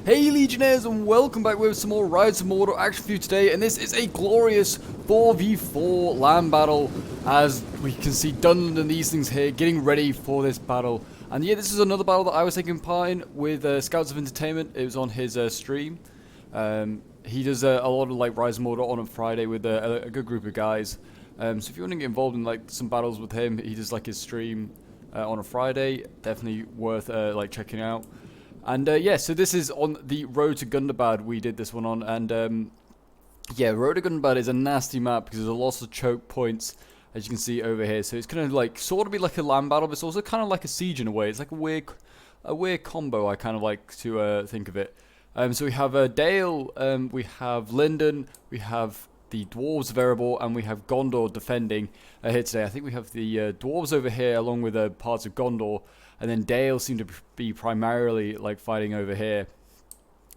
Hey Legionnaires, and welcome back with some more Rise of Mordor action for you today, and this is a glorious 4v4 land battle, as we can see Dunland and these things here getting ready for this battle. And yeah, this is another battle that I was taking part in with Scouts of Entertainment. It was on his stream. He does a lot of like Rise of Mordor on a Friday with a good group of guys. So if you want to get involved in like some battles with him, he does like his stream on a Friday. Definitely worth like checking out. And yeah, so this is on the Road to Gundabad we did this one on, and yeah, Road to Gundabad is a nasty map because there's a lot of choke points, as you can see over here. So it's going to like sort of be like a land battle, but it's also kind of like a siege in a way. It's like a weird combo, I kind of like to think of it. So we have Dale, we have Linden, we have the Dwarves variable, and we have Gondor defending here today. I think we have the Dwarves over here along with parts of Gondor. And then Dale seemed to be primarily like fighting over here,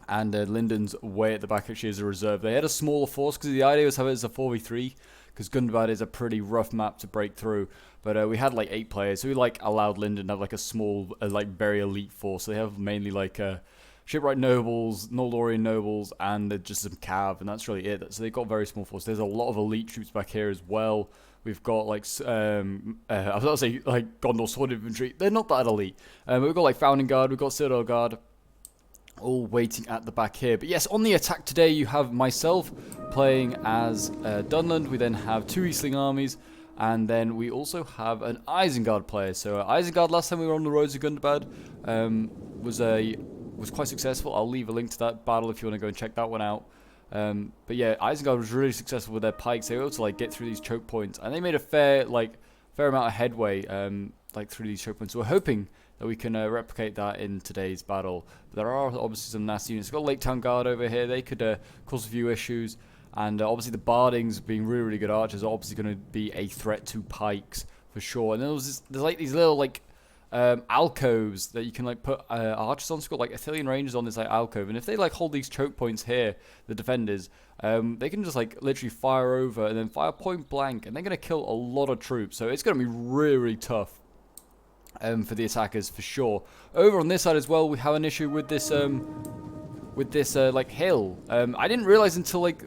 and Linden's way at the back actually as a reserve. They had a smaller force because the idea was have it as a 4v3, because Gundabad is a pretty rough map to break through. But we had like 8 players, so we like allowed Linden to have like a small, like very elite force. So they have mainly like shipwright nobles, Noldorian nobles, and just some cav, and that's really it. So they've got a very small force. There's a lot of elite troops back here as well. We've got like, I was about to say like Gondor Sword Infantry. They're not that elite. We've got like Founding Guard, we've got Citadel Guard, all waiting at the back here. But yes, on the attack today, you have myself playing as Dunland. We then have 2 Eastling armies, and then we also have an Isengard player. So Isengard, last time we were on the roads of Gundabad, was quite successful. I'll leave a link to that battle if you want to go and check that one out. But yeah, Isengard was really successful with their pikes. They were able to like get through these choke points, and they made a fair amount of headway like through these choke points. So we're hoping that we can replicate that in today's battle. But there are obviously some nasty units. We've got Lake Town Guard over here. They could cause a few issues, and obviously the Bardings, being really good archers, are obviously going to be a threat to pikes for sure. And there's like these little like alcoves that you can like put archers on. So got like Athelian Rangers on this like alcove, and if they like hold these choke points here, the defenders, they can just like literally fire over and then fire point blank, and they're gonna kill a lot of troops. So it's gonna be really tough for the attackers for sure. Over on this side as well, we have an issue with this like hill. I didn't realize until like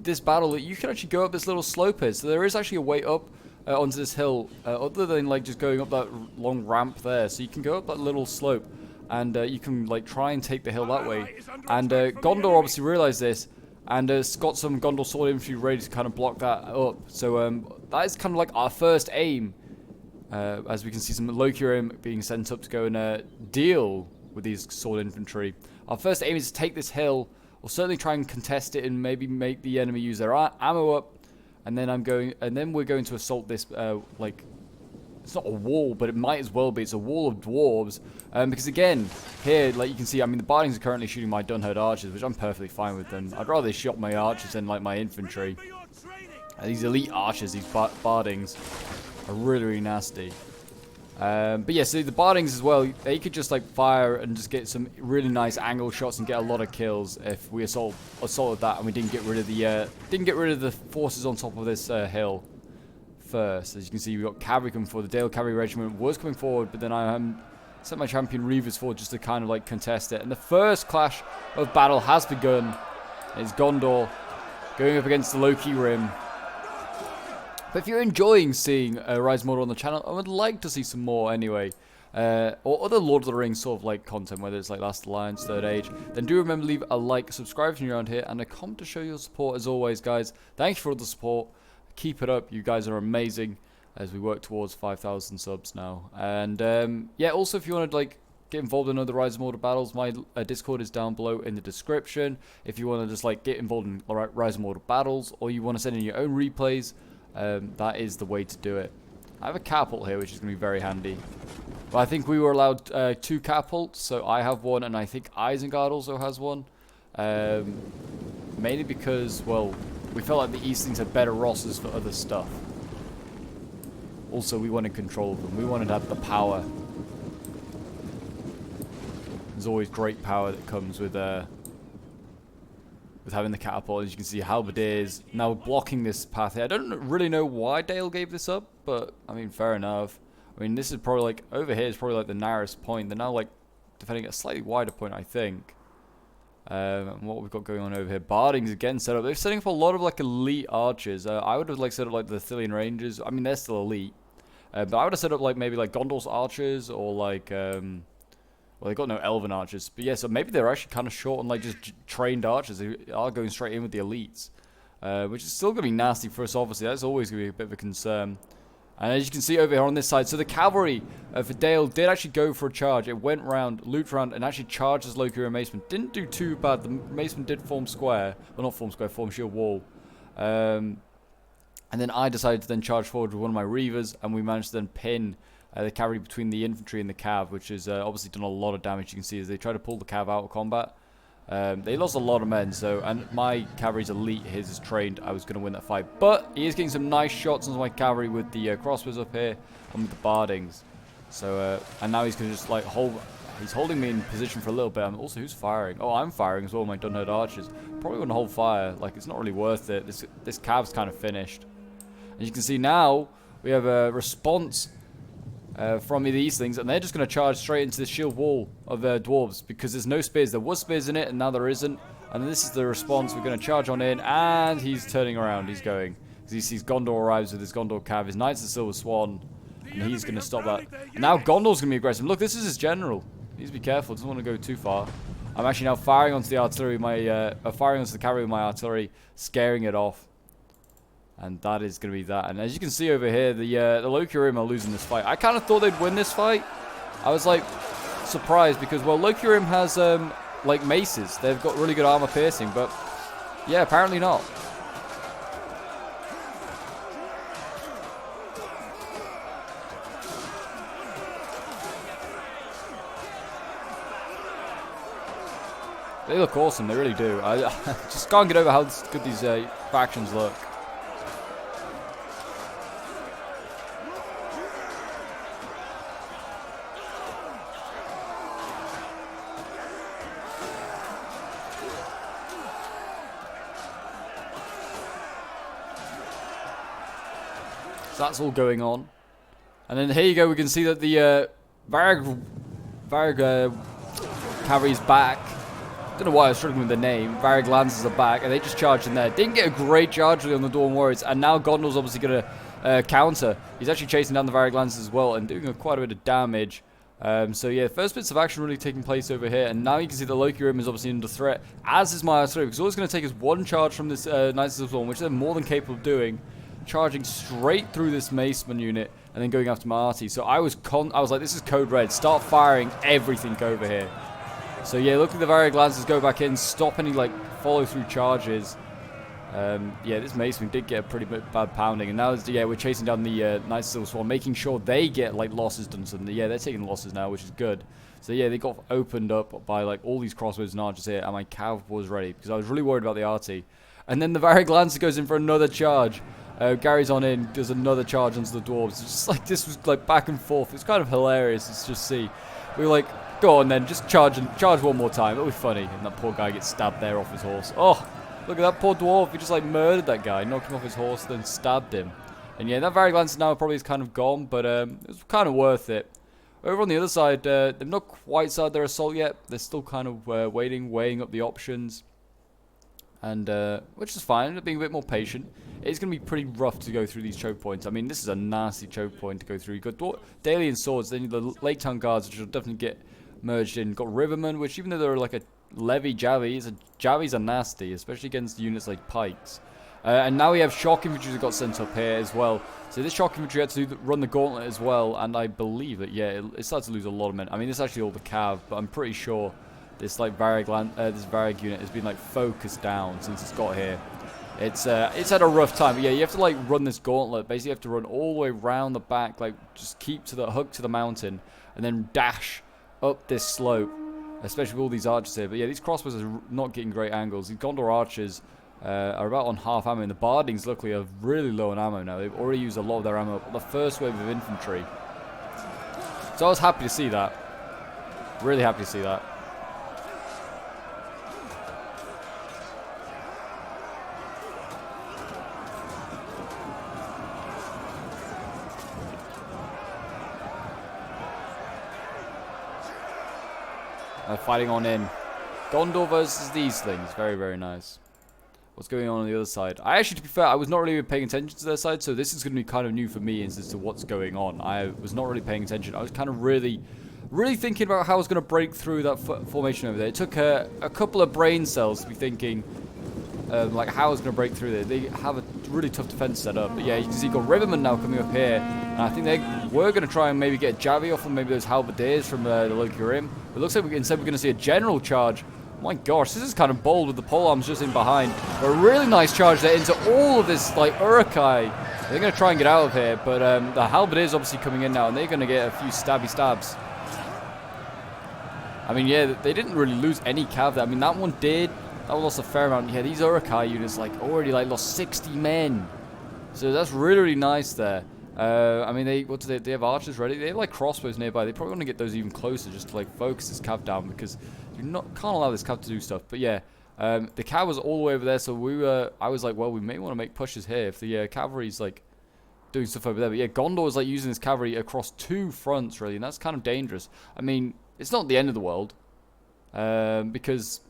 this battle that you can actually go up this little slope here. So there is actually a way up onto this hill, other than like just going up that long ramp there. So you can go up that little slope, and you can like try and take the hill that way. And Gondor obviously realized this, and got some Gondor sword infantry ready to kind of block that up. So that is kind of like our first aim, as we can see some Lokirim being sent up to go and deal with these sword infantry. Our first aim is to take this hill, or certainly try and contest it, and maybe make the enemy use their ammo up. And then we're going to assault this, like, it's not a wall, but it might as well be. It's a wall of dwarves, because again, here, like you can see, I mean, the Bardings are currently shooting my Dunherd archers, which I'm perfectly fine with them. I'd rather they shot my archers than, like, my infantry. These elite archers, these Bardings, are really nasty. But yeah, so the Bardings as well, they could just like fire and just get some really nice angle shots and get a lot of kills if we assaulted that and we didn't get rid of the forces on top of this hill first. As you can see, we got cavalry coming forward. The Dale Cavalry Regiment was coming forward, but then I sent my champion Reavers forward just to kind of like contest it. And the first clash of battle has begun. It's Gondor going up against the Loki Rim. But if you're enjoying seeing Rise of Mordor on the channel, I would like to see some more anyway, or other Lord of the Rings sort of like content, whether it's like Last Alliance, Third Age, then do remember to leave a like, subscribe if you're around here, and a comment to show your support as always, guys. Thank you for all the support. Keep it up. You guys are amazing as we work towards 5,000 subs now. And yeah, also if you want to like get involved in other Rise of Mordor battles, my Discord is down below in the description. If you want to just like get involved in Rise of Mordor battles, or you want to send in your own replays, that is the way to do it. I have a catapult here, which is going to be very handy. But I think we were allowed 2 catapults, so I have one, and I think Isengard also has one. Mainly because, well, we felt like the Eastlings had better rosters for other stuff. Also, we wanted control of them. We wanted to have the power. There's always great power that comes with having the catapult. As you can see, halberdiers now blocking this path here. I don't really know why Dale gave this up, but I mean, fair enough. I mean, this is probably like, over here is probably like the narrowest point. They're now like defending a slightly wider point, I think. What we've got going on over here, Bardings again set up. They're setting up a lot of like elite archers. I would have like set up like the Thillian Rangers. I mean, they're still elite, but I would have set up like maybe like Gondor's archers or like well, they got no elven archers. But yeah, so maybe they're actually kind of short on like just trained archers who are going straight in with the elites, which is still gonna be nasty for us. Obviously, that's always gonna be a bit of a concern. And as you can see over here on this side, so the cavalry for Dale did actually go for a charge. It went round, looped around, and actually charged as Loki and Maceman. Didn't do too bad. The Maceman did form square. Well, not form square, form shield wall. And then I decided to then charge forward with one of my Reavers, and we managed to then pin the cavalry between the infantry and the cav, which has obviously done a lot of damage. You can see as they try to pull the cav out of combat. They lost a lot of men, so, and my cavalry's elite, his is trained. I was going to win that fight, but he is getting some nice shots on my cavalry with the crossbows up here and with the bardings. So, and now he's going to just like he's holding me in position for a little bit. Also, who's firing? Oh, I'm firing as well, my Dunhead archers. Probably going to hold fire, like it's not really worth it. This cav's kind of finished. And you can see now, we have a response from these things, and they're just going to charge straight into the shield wall of the dwarves because there's no spears. There was spears in it, and now there isn't. And this is the response. We're going to charge on in, and he's turning around. He's going because he sees Gondor arrives with his Gondor cav. His Knights of the Silver Swan, and he's going to stop that. And now Gondor's going to be aggressive. Look, this is his general. He needs to be careful. Doesn't want to go too far. I'm actually now firing onto the artillery. Firing onto the cavalry with my artillery, scaring it off. And that is going to be that. And as you can see over here, the Loki-Urim are losing this fight. I kind of thought they'd win this fight. I was like surprised because, well, Loki-Urim has like maces. They've got really good armor piercing, but yeah, apparently not. They look awesome. They really do. I just can't get over how good these factions look. So that's all going on. And then here you go, we can see that the Varag cavalry's back. Don't know why I was struggling with the name. Varag Lancers are back, and they just charged in there. Didn't get a great charge really on the Dawn Warriors, and now Gondor's obviously going to counter. He's actually chasing down the Varag Lancers as well, and doing quite a bit of damage. So yeah, first bits of action really taking place over here, and now you can see the Loki-Urim is obviously under threat, as is my artillery, because all it's going to take is one charge from this Knights of the Dawn, which they're more than capable of doing. Charging straight through this Maceman unit and then going after my arty. So I was like, this is code red. Start firing everything over here. So yeah, look at the Varag Lancers go back in, stop any like follow through charges. Yeah, this Maceman did get a pretty bad pounding, and now yeah, we're chasing down the Knights of Silver Swan, making sure they get like losses done. So yeah, they're taking losses now, which is good. So yeah, they got opened up by like all these crossbows and archers here, and my cav was ready because I was really worried about the arty. And then the Varag Lancer goes in for another charge. Gary's on in, does another charge onto the dwarves. It's just like, this was like back and forth. It's kind of hilarious to just see. We were like, go on then, just charge one more time. It'll be funny. And that poor guy gets stabbed there off his horse. Oh, look at that poor dwarf. He just like murdered that guy, knocked him off his horse, then stabbed him. And yeah, that Varag Lancer now probably is kind of gone, but it was kind of worth it. Over on the other side, they've not quite started their assault yet. They're still kind of weighing up the options. And which is fine, being a bit more patient. It's going to be pretty rough to go through these choke points. I mean, this is a nasty choke point to go through. You've got Dalian Swords, then the Lake Town Guards, which will definitely get merged in. You've got Rivermen, which even though they're like a levy Javies, Javies are nasty, especially against units like Pikes. And now we have Shock Infantry that got sent up here as well. So this Shock Infantry had to run the gauntlet as well, and I believe that, yeah, it started to lose a lot of men. I mean, this is actually all the cav, but I'm pretty sure this like this Varag unit has been like focused down since it's got here. It's had a rough time, but yeah, you have to like run this gauntlet. Basically, you have to run all the way around the back, like just keep to the hook to the mountain, and then dash up this slope. Especially with all these archers here. But yeah, these crossbows are not getting great angles. These Gondor archers are about on half ammo, and the Bardings luckily are really low on ammo now. They've already used a lot of their ammo on the first wave of infantry. So I was happy to see that. Really happy to see that. Fighting on in. Gondor versus these things. Very, very nice. What's going on the other side? I actually, to be fair, I was not really paying attention to their side, so this is going to be kind of new for me as to what's going on. I was not really paying attention. I was kind of really thinking about how I was going to break through that formation over there. It took a couple of brain cells to be thinking, like, how I was going to break through there. They have a really tough defense set up. But yeah, you can see you've got Rivermen now coming up here. And I think they were going to try and maybe get a Javi off of maybe those Halberdiers from the Loki Rim. But it looks like instead we're going to see a general charge. My gosh, this is kind of bold with the polearms just in behind. But a really nice charge there into all of this, like, Uruk-hai. They're going to try and get out of here. But the Halberdiers obviously coming in now, and they're going to get a few stabby stabs. I mean, yeah, they didn't really lose any cav there. I mean, that one did. That lost a fair amount. Yeah, these Uruk-hai units, like, already, like, lost 60 men. So that's really, really nice there. I mean, they have archers ready. They have, like, crossbows nearby. They probably want to get those even closer just to, like, focus this cav down because you can't allow this cav to do stuff. But yeah, the cav was all the way over there, so I was like, well, we may want to make pushes here if the cavalry's, like, doing stuff over there. But yeah, Gondor is, like, using this cavalry across 2 fronts, really, and that's kind of dangerous. I mean, it's not the end of the world, because,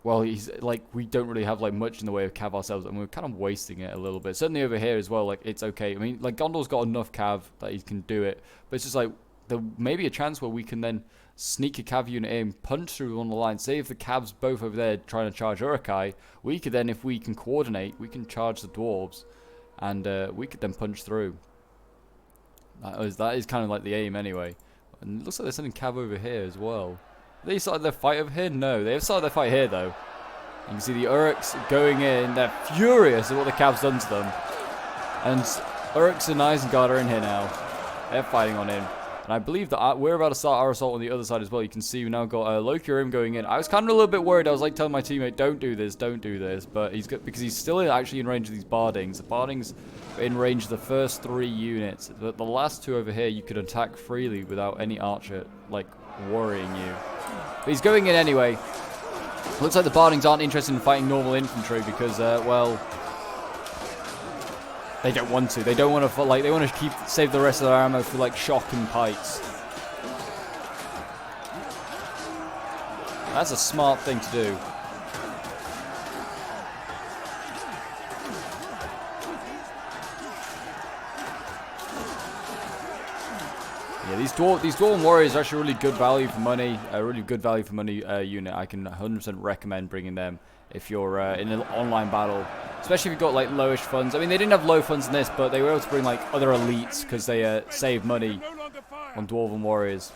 well, we don't really have, like, much in the way of cav ourselves, and we're kind of wasting it a little bit. Certainly over here as well, like, it's okay. I mean, like, Gondor's got enough cav that he can do it, but it's just, like, there may be a chance where we can then sneak a cav unit in, punch through on the line. Say if the cav's both over there trying to charge Uruk-hai, we could then, if we can coordinate, we can charge the dwarves, and we could then punch through. That is kind of like the aim anyway. And it looks like they're sending cav over here as well. They started their fight over here? No, they have started their fight here though. You can see the Uruks going in. They're furious at what the cav's done to them. And Uruks and Isengard are in here now. They're fighting on in. And I believe that we're about to start our assault on the other side as well. You can see we now got Loki Rim going in. I was kind of a little bit worried. I was like telling my teammate, don't do this, don't do this. But he's good because he's still actually in range of these Bardings. The Bardings are in range of the first 3 units. But the last 2 over here, you could attack freely without any archer, like, worrying you. But he's going in anyway. Looks like the Bardings aren't interested in fighting normal infantry because, well, they don't want to. They don't want to, like, they want to save the rest of their ammo for, like, shock and pikes. That's a smart thing to do. Yeah, these Dwarven Warriors are actually really good value for money. A really good value for money unit. I can 100% recommend bringing them if you're in an online battle. Especially if you've got, like, lowish funds. I mean, they didn't have low funds in this, but they were able to bring, like, other elites because they save money on Dwarven Warriors.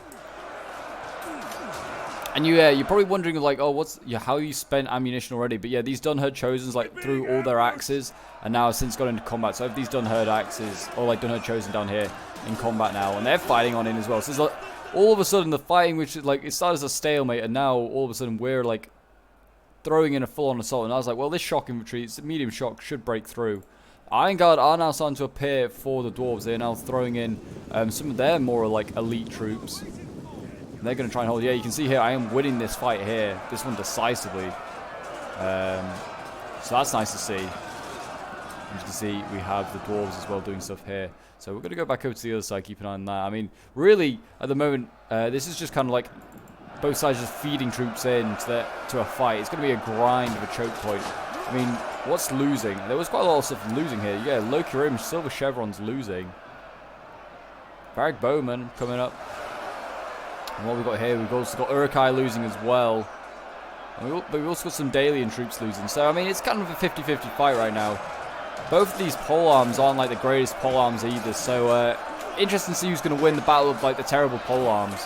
And you're probably wondering, like, oh, how you spent ammunition already? But yeah, these Dunherd Chosens, like, threw all their axes and now since got into combat. So I have these Dunherd axes, or, like, Dunherd Chosen down here in combat now, and they're fighting on in as well. So it's like, all of a sudden, the fighting, which is, like, it started as a stalemate, and now all of a sudden we're, like, throwing in a full-on assault, and I was like, well, this shock infantry, it's medium shock, should break through. Isengard are now starting to appear for the dwarves. They're now throwing in some of their more, like, elite troops. And they're going to try and hold. Yeah, you can see here, I am winning this fight here. This one decisively. So that's nice to see. And you can see we have the dwarves as well doing stuff here. So we're going to go back over to the other side, keep an eye on that. I mean, really, at the moment, this is just kind of like both sides just feeding troops in to a fight. It's going to be a grind of a choke point. I mean, what's losing? There was quite a lot of stuff losing here. Yeah, Loki Rim, Silver Chevron's losing. Varric Bowman coming up. And what we've got here, we've also got Uruk-hai losing as well. But we've also got some Dalian troops losing. So, I mean, it's kind of a 50-50 fight right now. Both of these polearms aren't, like, the greatest polearms either. So, interesting to see who's going to win the battle of, like, the terrible polearms.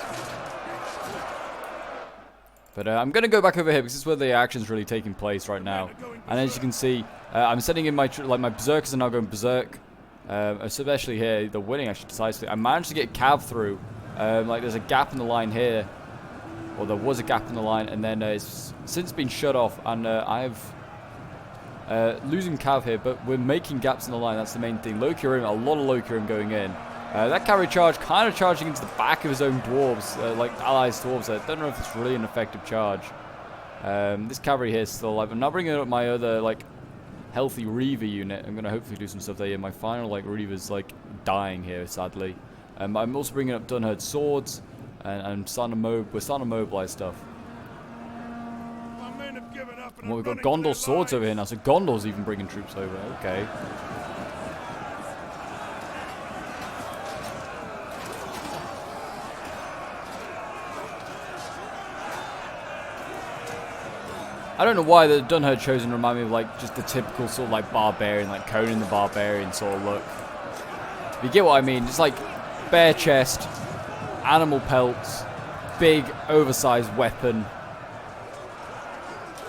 But I'm going to go back over here because this is where the action's really taking place right now. And as you can see, I'm sending in my Berserkers are now going Berserk. Especially here, they're winning actually decisively. I managed to get Cav through. Like, there's a gap in the line here. Or there was a gap in the line, and then it's since been shut off. And I've losing Cav here, but we're making gaps in the line. That's the main thing. Loki Rim, a lot of Loki Rim going in. That cavalry charge kind of charging into the back of his own dwarves, like allies dwarves. I don't know if it's really an effective charge. This cavalry here is still alive. I'm now bringing up my other, like, healthy Reaver unit. I'm going to hopefully do some stuff there. My final, like, Reaver's, like, dying here, sadly. I'm also bringing up Dunherd Swords, and we're starting to mobilize stuff. Well, we've got Gondor swords over here now, so Gondor's even bringing troops over. Okay. I don't know why the Dunherd Chosen remind me of like just the typical sort of like barbarian, like Conan the Barbarian sort of look. You get what I mean? Just like bare chest, animal pelts, big oversized weapon.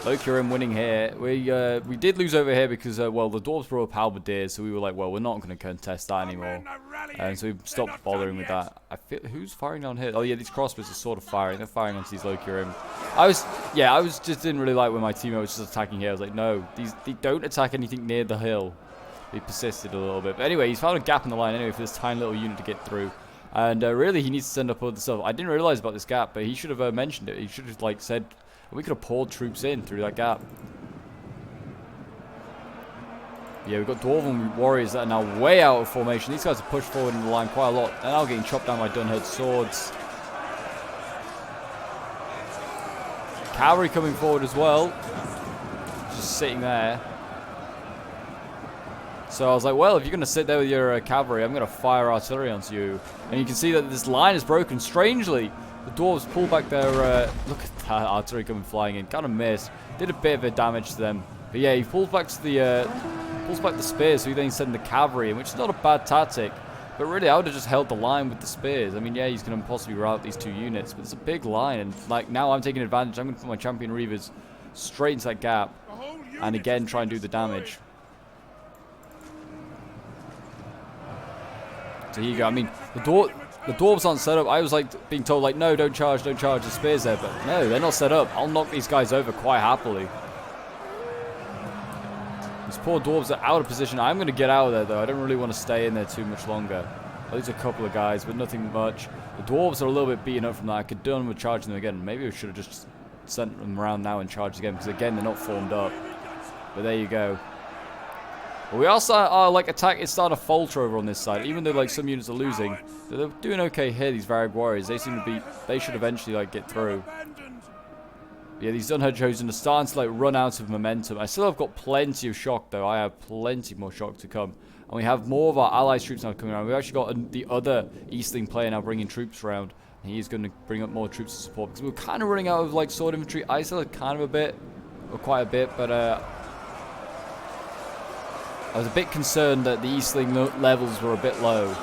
Locurim winning here. We did lose over here because well the dwarves brought up halberdiers, so we were like, well, we're not going to contest that anymore, and so we stopped bothering with that. I feel who's firing down here? Oh yeah, these crossbows are sort of firing. They're firing onto these Locurim. I was just didn't really like when my teammate was just attacking here. I was like, no, they don't attack anything near the hill. He persisted a little bit, but anyway, he's found a gap in the line anyway for this tiny little unit to get through. And really, he needs to send up other stuff. I didn't realize about this gap, but he should have mentioned it. He should have like said. We could have poured troops in through that gap. Yeah, we've got Dwarven warriors that are now way out of formation. These guys have pushed forward in the line quite a lot. They're now getting chopped down by Dunherd swords. Cavalry coming forward as well. Just sitting there. So I was like, well, if you're going to sit there with your cavalry, I'm going to fire artillery onto you. And you can see that this line is broken. Strangely, the dwarves pull back their... look at that artillery coming flying in. Kind of missed. Did a bit of damage to them. But yeah, he pulls back to the... pulls back the spears, so he then sends the cavalry in, which is not a bad tactic. But really, I would have just held the line with the spears. I mean, yeah, he's going to possibly rout these two units, but it's a big line. And like now I'm taking advantage. I'm going to put my champion reavers straight into that gap. And again, try and do the damage. So here you go. I mean, the dwarves aren't set up. I was like being told like, no, don't charge the spears there. But no, they're not set up. I'll knock these guys over quite happily. These poor dwarves are out of position. I'm going to get out of there though. I don't really want to stay in there too much longer. There's a couple of guys, but nothing much. The dwarves are a little bit beaten up from that. I could done with charging them again. Maybe we should have just sent them around now and charged again, because again, they're not formed up. But there you go. But we also are like attack is starting to falter over on this side, even though like some units are losing. They're doing okay here, these Varag warriors. They seem to be, they should eventually like get through. Yeah, these Dunherd Chosen are starting to like run out of momentum. I still have got plenty of shock though. I have plenty more shock to come. And we have more of our allies troops now coming around. We've actually got the other Eastling player now bringing troops around. And he's going to bring up more troops to support. Because we're kind of running out of like sword infantry. I still had kind of a bit, or quite a bit, but I was a bit concerned that the Eastling levels were a bit low.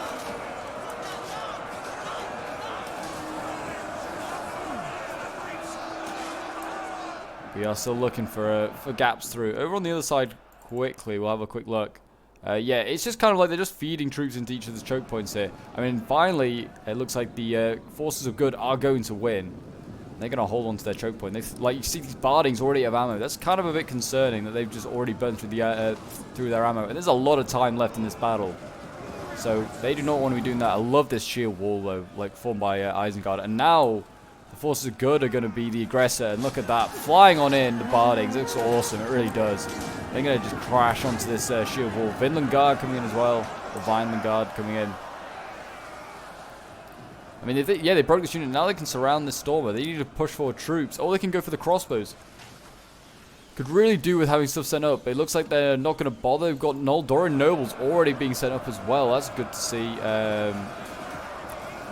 We are still looking for gaps through. Over on the other side, quickly, we'll have a quick look. Yeah, it's just kind of like they're just feeding troops into each of the choke points here. I mean, finally, it looks like the forces of good are going to win. They're going to hold on to their choke point. Like you see, these bardings already have ammo. That's kind of a bit concerning that they've just already burned through through their ammo. And there's a lot of time left in this battle, so they do not want to be doing that. I love this shield wall though, like formed by Isengard. And now the forces of good are going to be the aggressor. And look at that, flying on in the bardings. It looks awesome. It really does. They're going to just crash onto this shield wall. Vinland Guard coming in as well, or Vineland Guard coming in. I mean, they broke this unit. Now they can surround this stormer. They need to push forward troops. Or they can go for the crossbows. Could really do with having stuff sent up. It looks like they're not going to bother. We've got Noldoran nobles already being sent up as well. That's good to see.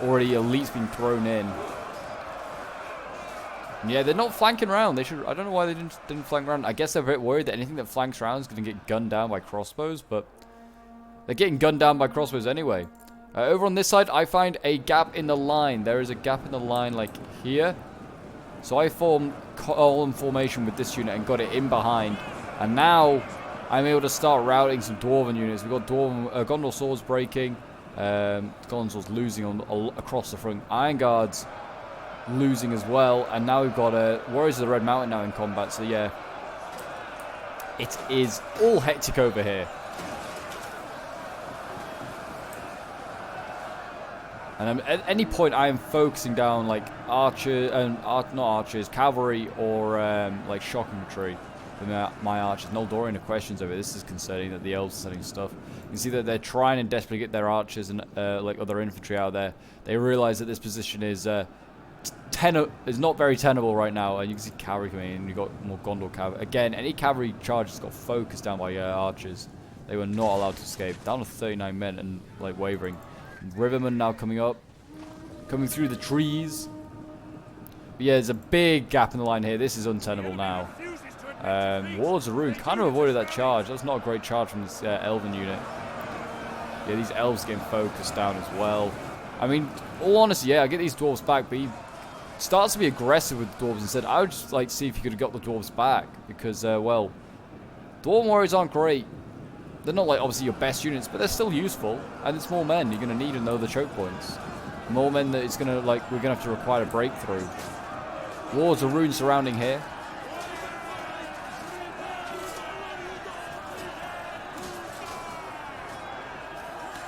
Already elites being thrown in. And yeah, they're not flanking around. They should. I don't know why they didn't flank around. I guess they're a bit worried that anything that flanks around is going to get gunned down by crossbows. But they're getting gunned down by crossbows anyway. Over on this side, I find a gap in the line. There is a gap in the line, like here. So I formed column formation with this unit and got it in behind. And now I'm able to start routing some Dwarven units. We've got Gondor swords breaking. Gondor swords losing across the front. Iron Guards losing as well. And now we've got Warriors of the Red Mountain now in combat. So yeah, it is all hectic over here. And at any point, I am focusing down like archers, not archers, cavalry, or like shock infantry with my archers. Noldorian questions over this is concerning that the elves are sending stuff. You can see that they're trying and desperately get their archers and like other infantry out there. They realize that this position is is not very tenable right now, and you can see cavalry coming in, and you've got more Gondor cavalry. Again, any cavalry charges got focused down by archers. They were not allowed to escape. Down to 39 men and like wavering. Rivermen now coming up. Coming through the trees. But yeah, there's a big gap in the line here. This is untenable now. Warlords of Ruin kind of avoided that charge. That's not a great charge from this elven unit. Yeah, these elves getting focused down as well. I mean, all honesty, yeah, I get these dwarves back, but he starts to be aggressive with dwarves instead. I would just like to see if he could have got the dwarves back. Because, well, dwarven warriors aren't great. They're not like obviously your best units, but they're still useful. And it's more men you're going to need in the choke points. More men that it's going to, like, we're going to have to require a breakthrough. Warlords of Ruin surrounding here.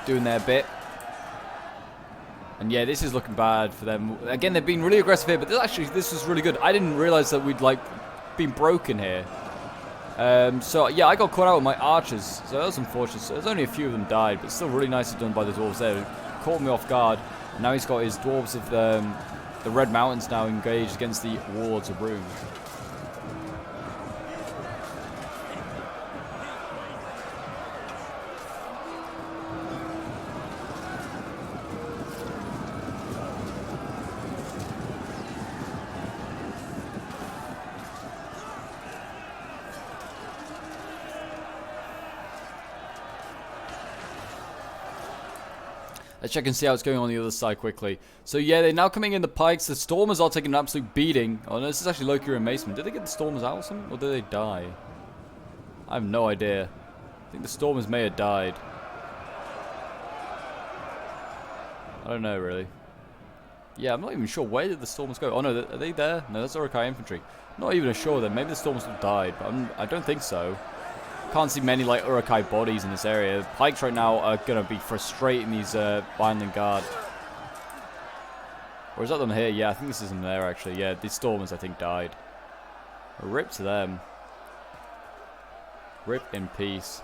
Doing their bit. And yeah, this is looking bad for them. Again, they've been really aggressive here, but this is really good. I didn't realize that we'd like been broken here. So yeah, I got caught out with my archers, so that was unfortunate. So there's only a few of them died, but still really nicely done by the dwarves there. It caught me off guard. And now he's got his dwarves of the Red Mountains now engaged against the Warlords of Ruin. Let's check and see how it's going on the other side quickly. So yeah, they're now coming in the pikes. The Stormers are taking an absolute beating. Oh no, this is actually Loki and Maceman. Did they get the Stormers out or something? Or did they die? I have no idea. I think the Stormers may have died. I don't know really. Yeah, I'm not even sure. Where did the Stormers go? Oh no, are they there? No, that's Urukai infantry. Not even sure then. Maybe the Stormers have died, but I don't think so. Can't see many like Urukai bodies in this area. Pikes right now are going to be frustrating these Vineland Guard. Or is that them here? Yeah, I think this is them there actually. Yeah, these Stormers I think died. Rip to them. Rip in peace.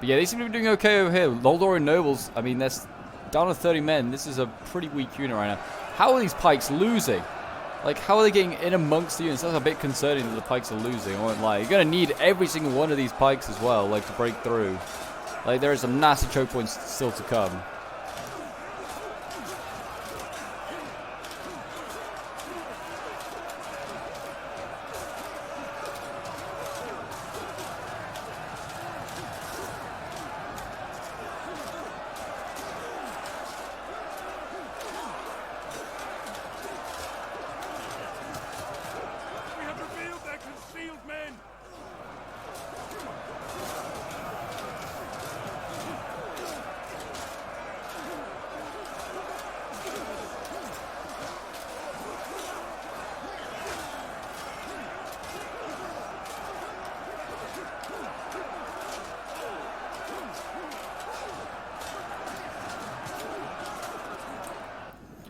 But yeah, they seem to be doing okay over here. Noldor and Nobles, I mean, they're down to 30 men. This is a pretty weak unit right now. How are these Pikes losing? Like, how are they getting in amongst the units? That's a bit concerning that the Pikes are losing, I won't lie. You're going to need every single one of these Pikes as well, like, to break through. Like, there is some nasty choke points still to come.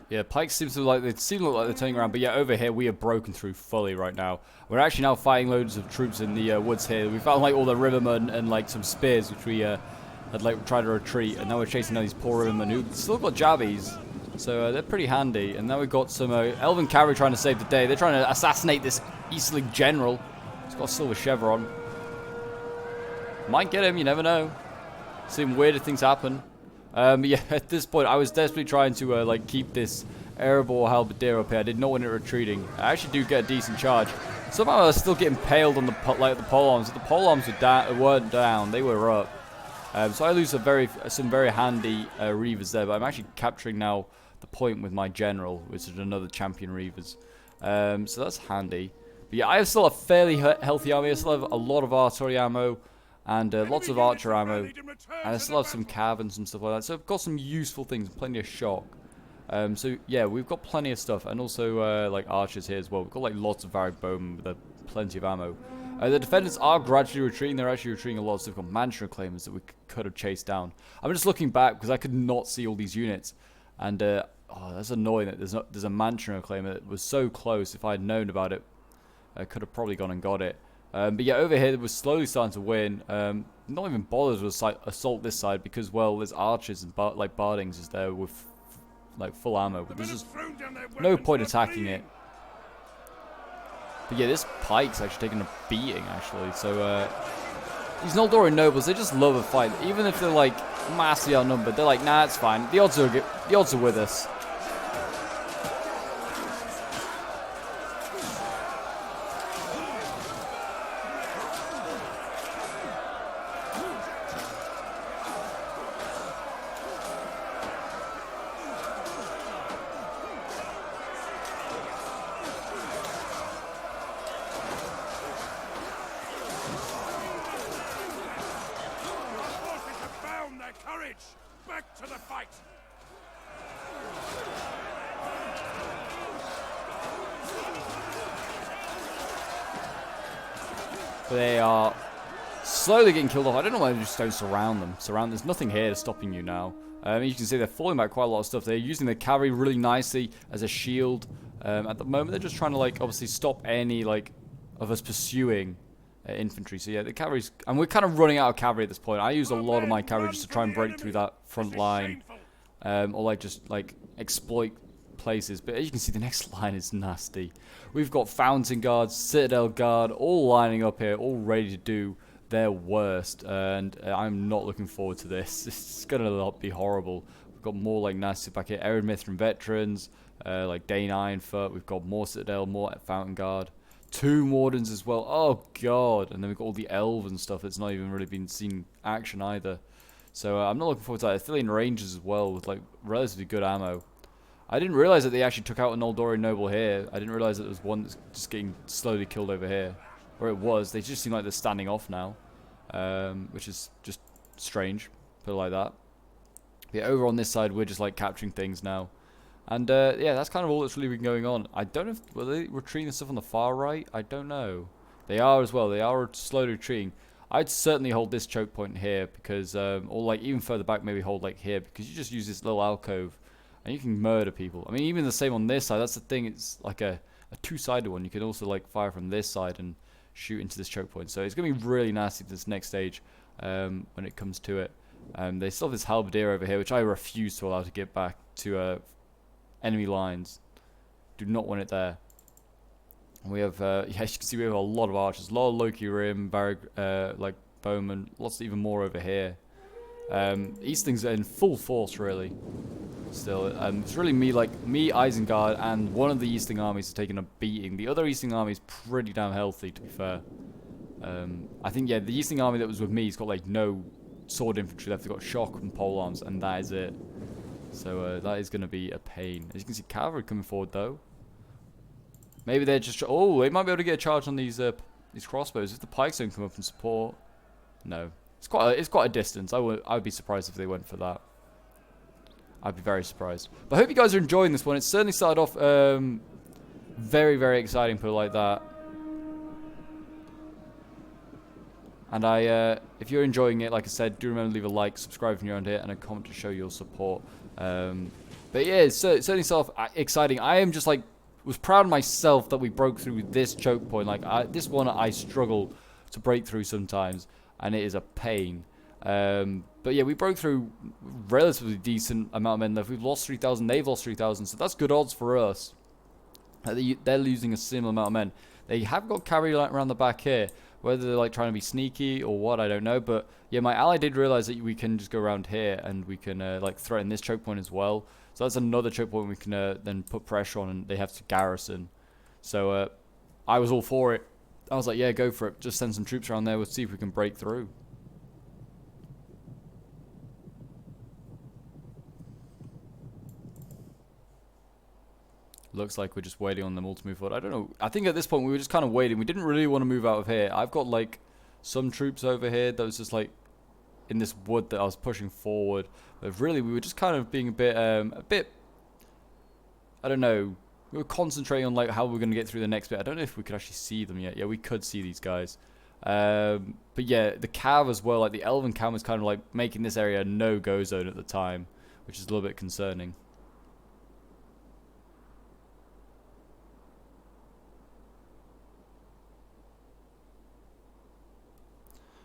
Yeah, Pikes seem to look like they're turning around, but yeah, over here we are broken through fully right now. We're actually now fighting loads of troops in the woods here. We found like all the rivermen and like some spears, which we had like tried to retreat, and now we're chasing down these poor rivermen who still got jabbies, so they're pretty handy. And now we've got some elven cavalry trying to save the day. They're trying to assassinate this Eastling general. He's got a silver chevron. Might get him, you never know. Seeing weirder things happen. But yeah, at this point, I was desperately trying to like keep this Erebor halberdier up here. I did not want it retreating. I actually do get a decent charge. Somehow I was still getting impaled on the pole arms. The pole arms weren't down; they were up. So I lose some very handy reavers there. But I'm actually capturing now the point with my general, which is another champion reavers. So that's handy. But yeah, I still have a fairly healthy army. I still have a lot of artillery ammo. And lots of archer ammo, and I still have some cav and some stuff like that. So I've got some useful things, plenty of shock. So yeah, we've got plenty of stuff, and also like archers here as well. We've got like lots of varied bowmen with plenty of ammo. The defenders are gradually retreating. They're actually retreating a lot. So we've got mansion reclaimers that we could have chased down. I'm just looking back because I could not see all these units, and oh, that's annoying that there's a mansion reclaimer that was so close. If I had known about it, I could have probably gone and got it. But yeah, over here we're slowly starting to win. Not even bothered to assault this side because, well, there's archers and like Bardings is there with like full ammo, but there's just no point attacking it. But yeah, this pike's actually taking a beating, actually. So these Noldorian nobles, they just love a fight, even if they're like massively outnumbered. They're like, nah, it's fine. The odds are with us. Back to the fight! They are slowly getting killed off. I don't know why they just don't surround them. There's nothing here stopping you now. You can see they're falling back quite a lot of stuff. They're using the cavalry really nicely as a shield. At the moment, they're just trying to like obviously stop any like of us pursuing infantry. So yeah, the cavalry's, and we're kind of running out of cavalry at this point. I use a lot of my cavalry just to try and break through that front line, or like just like exploit places. But as you can see, the next line is nasty. We've got Fountain Guard, Citadel Guard, all lining up here, all ready to do their worst, and I'm not looking forward to this. It's gonna be horrible. We've got more like nasty back here, Erin Mithrin veterans, like Dane Ironfoot. We've got more Citadel, more Fountain Guard, 2 Wardens as well. Oh god! And then we've got all the elves and stuff that's not even really been seen action either. So I'm not looking forward to that. Athelian Rangers as well with like relatively good ammo. I didn't realize that they actually took out a Noldorian noble here. I didn't realize that there was one that's just getting slowly killed over here. Or it was. They just seem like they're standing off now. Which is just strange. Put it like that. But yeah, over on this side, we're just like capturing things now. And yeah, that's kind of all that's really been going on. I don't know if... Were they retreating stuff on the far right? I don't know. They are as well. They are slowly retreating. I'd certainly hold this choke point here. Because... or like even further back, maybe hold like here. Because you just use this little alcove. And you can murder people. I mean, even the same on this side. That's the thing. It's like a two-sided one. You can also like fire from this side and shoot into this choke point. So it's going to be really nasty this next stage when it comes to it. They still have this halberdier over here, which I refuse to allow to get back to enemy lines. Do not want it there. And we have, yeah, as you can see, we have a lot of archers. A lot of Loki Rim, like bowmen. Lots even more over here. Eastlings are in full force, really. Still, it's really me, Isengard, and one of the Eastling armies is taking a beating. The other Eastling army is pretty damn healthy, to be fair. I think, yeah, the Eastling army that was with me has got, like, no sword infantry left. They've got shock and polearms, and that is it. So, that is going to be a pain. As you can see, cavalry coming forward, though. Maybe they're just... Oh, they might be able to get a charge on these crossbows. If the pikes don't come up and support... No. It's quite a distance. I would be surprised if they went for that. I'd be very surprised. But I hope you guys are enjoying this one. It certainly started off very, very exciting, put it like that. And if you're enjoying it, like I said, do remember to leave a like, subscribe if you're around here, and a comment to show your support. But yeah, it certainly started off exciting. I am just like, was proud of myself that we broke through this choke point. Like, this one I struggle to break through sometimes, and it is a pain. But yeah, we broke through relatively decent amount of men left. We've lost 3,000, they've lost 3,000, so that's good odds for us. They're losing a similar amount of men. They have got cavalry around the back here. Whether they're like trying to be sneaky or what, I don't know. But yeah, my ally did realize that we can just go around here and we can like threaten this choke point as well. So that's another choke point we can then put pressure on, and they have to garrison. So I was all for it. I was like, yeah, go for it. Just send some troops around there. We'll see if we can break through. Looks like we're just waiting on them all to move forward. I don't know. I think at this point we were just kind of waiting. We didn't really want to move out of here. I've got like some troops over here that was just like in this wood that I was pushing forward. But really we were just kind of being a bit, I don't know. We were concentrating on like how we're going to get through the next bit. I don't know if we could actually see them yet. Yeah, we could see these guys. But yeah, the cav as well. Like the elven cav was kind of like making this area a no-go zone at the time, which is a little bit concerning.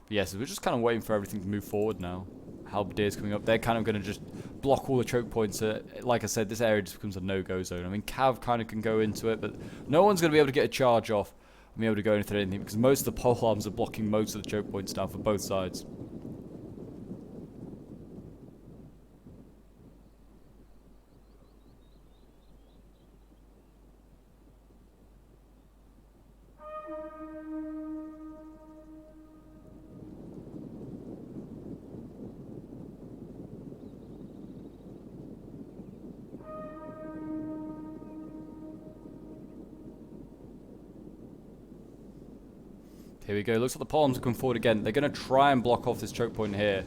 Yeah, so we're just kind of waiting for everything to move forward now. Halberdiers coming up. They're kind of going to just block all the choke points. Like I said, this area just becomes a no-go zone. I mean, Cav kind of can go into it, but no one's going to be able to get a charge off and be able to go into anything because most of the pole arms are blocking most of the choke points down for both sides. Here we go. Looks like the palms are coming forward again. They're going to try and block off this choke point here.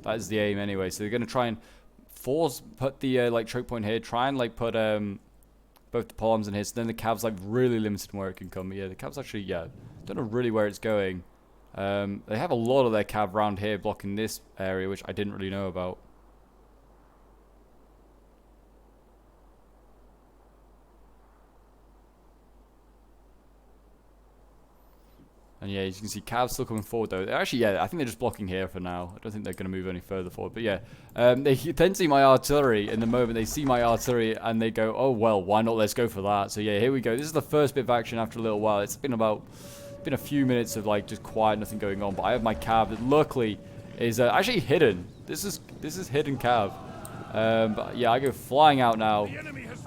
That is the aim anyway. So they're going to try and put the like choke point here. Try and like put both the palms in here. So then the Cav's like really limited in where it can come. But yeah, the Cav's actually, yeah, don't know really where it's going. They have a lot of their Cav around here blocking this area, which I didn't really know about. And yeah, as you can see, Cav's still coming forward though. They're actually, yeah, I think they're just blocking here for now. I don't think they're going to move any further forward. But yeah, they then see my artillery in the moment. They see my artillery and they go, oh, well, why not? Let's go for that. So yeah, here we go. This is the first bit of action after a little while. It's been a few minutes of like just quiet, nothing going on. But I have my Cav that luckily is actually hidden. This is hidden Cav. But yeah, I go flying out now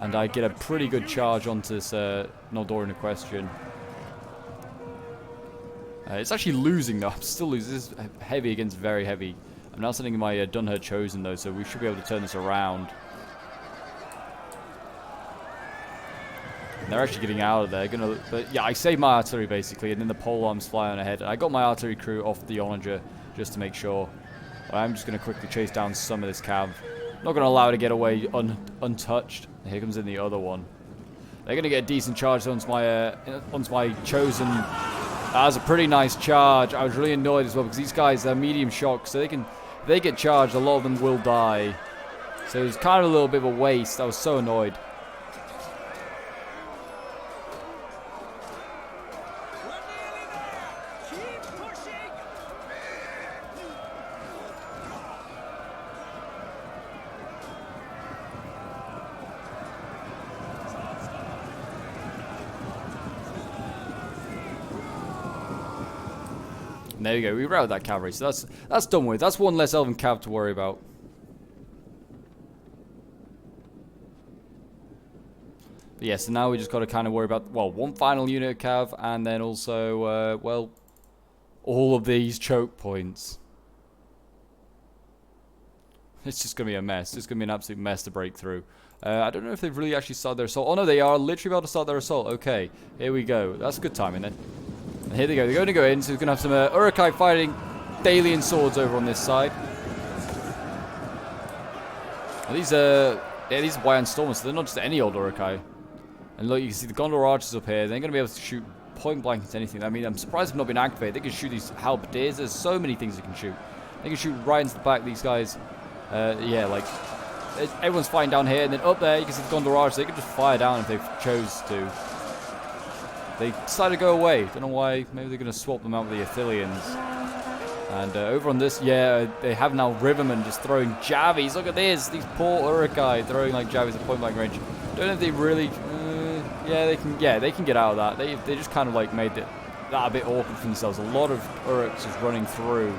and I get a pretty good charge onto this Mordor in question. It's actually losing though. I'm still losing. This is heavy against very heavy. I'm now sending my Dunher chosen though, so we should be able to turn this around. And they're actually getting out of there. But yeah, I saved my artillery basically, and then the pole arms fly on ahead. And I got my artillery crew off the onager just to make sure. But I'm just going to quickly chase down some of this Cav. Not going to allow it to get away untouched. Here comes in the other one. They're going to get a decent charge onto my chosen. That was a pretty nice charge. I was really annoyed as well because these guys are medium shock, so if they get charged, a lot of them will die. So it was kind of a little bit of a waste. I was so annoyed. And there you go, we routed that cavalry, so that's done with. That's one less elven cav to worry about. But yeah, so now we just got to kind of worry about, well, one final unit of cav, and then also, well, all of these choke points. It's just going to be a mess. It's going to be an absolute mess to break through. I don't know if they've really actually started their assault. Oh no, they are literally about to start their assault. Okay, here we go. That's good timing then. And here they go. They're going to go in, so we're going to have some Uruk-hai fighting Dalian swords over on this side. And these are Wyand Stormers, so they're not just any old Uruk-hai. And look, you can see the Gondor archers up here. They're going to be able to shoot point blank into anything. I mean, I'm surprised they've not been activated. They can shoot these halberdiers. There's so many things they can shoot. They can shoot right into the back of these guys. Yeah, like, everyone's fighting down here, and then up there, you can see the Gondor archers. They can just fire down if they chose to. They decided to go away. Don't know why. Maybe they're going to swap them out with the Athelians. And over on this, yeah, they have now Rivermen just throwing javies. Look at this. These poor Uruk-hai throwing like javies at point blank range. Don't know if they really... yeah, they can get out of that. They just kind of like made that a bit awkward for themselves. A lot of Uruks just running through.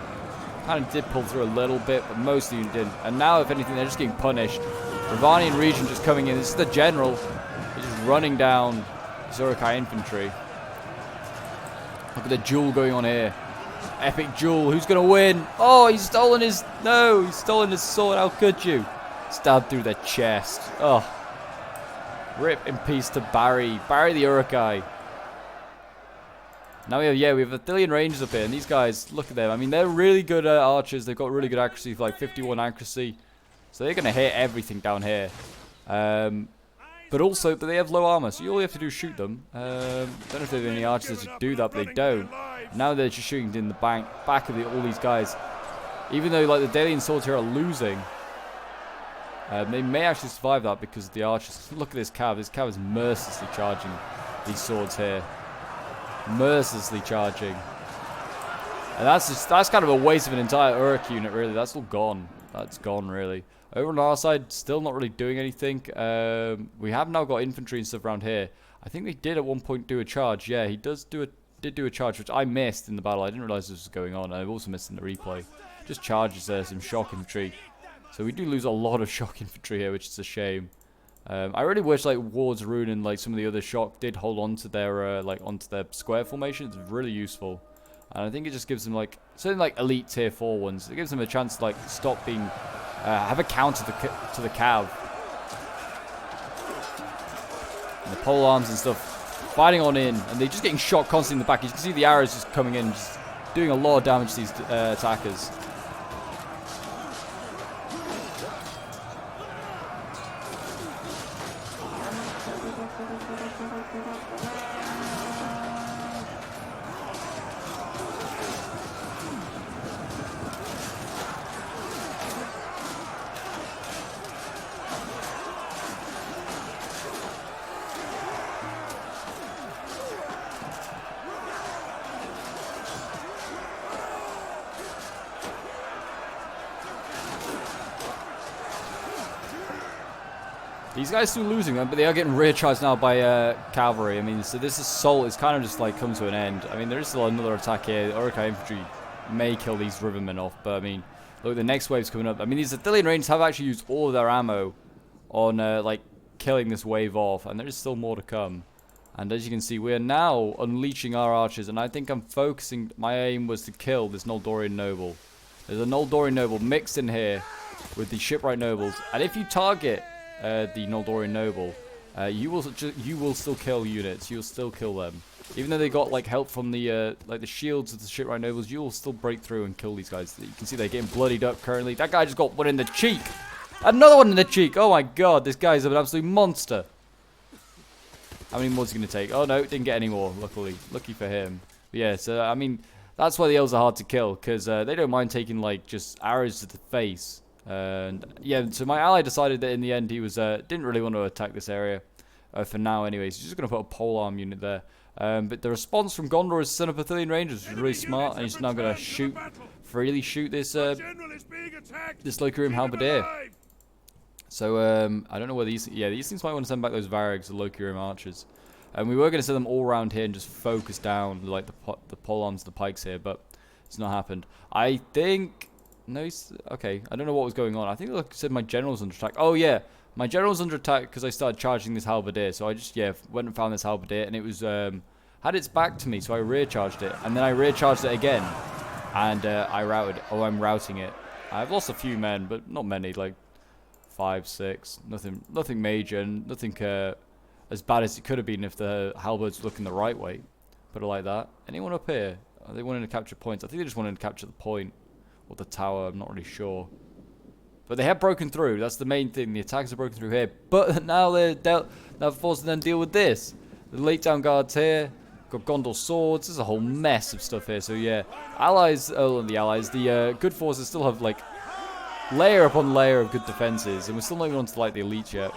Kind of did pull through a little bit, but most of them didn't. And now, if anything, they're just getting punished. Ravanian region just coming in. This is the general. He's just running down Uruk-hai infantry. Look at the duel going on here. Epic duel. Who's going to win? Oh, he's stolen his... No, he's stolen his sword. How could you? Stabbed through the chest. Oh. Rip in peace to Barry. Barry the Uruk-hai. Now we have Athelian Rangers up here, and these guys, look at them. I mean, they're really good archers. They've got really good accuracy, like 51 accuracy. So they're going to hit everything down here. But also, they have low armor, so all you have to do is shoot them. Don't know if they have any archers to do that, but they don't. Now they're just shooting in the back of all these guys. Even though, like, the Dalian swords here are losing, they may actually survive that because of the archers. Look at this cav. This cav is mercilessly charging these swords here. Mercilessly charging. And that's kind of a waste of an entire Uruk unit, really. That's all gone. that's gone really. Over on our side, still not really doing anything. We have now got infantry and stuff around here. I think they did at one point do a charge. Yeah, he did do a charge, which I missed in the battle. I didn't realize this was going on. I've also missed in the replay. Just charges there, some shock infantry. So we do lose a lot of shock infantry here, which is a shame. I really wish like Ward's Rune and like some of the other shock did hold on to their onto their square formation. It's really useful, and I think it just gives them like certainly like elite tier 4 ones. It gives them a chance to like stop being have a counter to the cav. And the pole arms and stuff fighting on in, and they're just getting shot constantly in the back. You can see the arrows just coming in, just doing a lot of damage to these attackers. These guys still losing them, but they are getting rear charged now by cavalry. I mean, so this assault is kind of just like come to an end. I mean, there is still another attack here. The Urukai infantry may kill these rivermen off, but I mean, look, the next wave's coming up. I mean, these Athelian Rangers have actually used all of their ammo on like killing this wave off, and there is still more to come. And as you can see, we are now unleashing our archers, and I think I'm focusing. My aim was to kill this Noldorian noble. There's a Noldorian noble mixed in here with the shipwright nobles, and if you target the Noldorian noble, you will still kill units. You'll still kill them, even though they got like help from the like the shields of the shipwright nobles. You will still break through and kill these guys. You can see they're getting bloodied up currently. That guy just got one in the cheek. Another one in the cheek. Oh my god, this guy's an absolute monster. How many more is he gonna take? Oh no, didn't get any more. Lucky for him. But yeah, so I mean, that's why the elves are hard to kill, because they don't mind taking like just arrows to the face. And yeah, so my ally decided that in the end he was didn't really want to attack this area for now. Anyways, he's just gonna put a polearm unit there. But the response from Gondor is sent up Athelian Rangers, which is really smart, and he's now gonna freely shoot this this Loki-Room Halberdier. So I don't know whether these things might want to send back those Varrigs, the Loki-Room archers. And we were gonna send them all around here and just focus down like the polearms, the pikes here, but it's not happened. I think. No, okay. I don't know what was going on. I think like I said my general's under attack. Oh yeah, my general's under attack because I started charging this halberdier. So I just went and found this halberdier, and it was had its back to me, so I rear charged it, and then I rear charged it again, and I routed. Oh, I'm routing it. I've lost a few men, but not many, like 5, 6. Nothing major, and nothing as bad as it could have been if the halberds looking the right way. Put it like that. Anyone up here? Are they wanting to capture points? I think they just wanted to capture the point. Or the tower, I'm not really sure. But they have broken through, that's the main thing. The attacks are broken through here. But now they're forced to then deal with this. The late down guards here. Got Gondor swords. There's a whole mess of stuff here. So yeah, allies, the good forces still have like layer upon layer of good defenses. And we're still not even onto like the elites yet.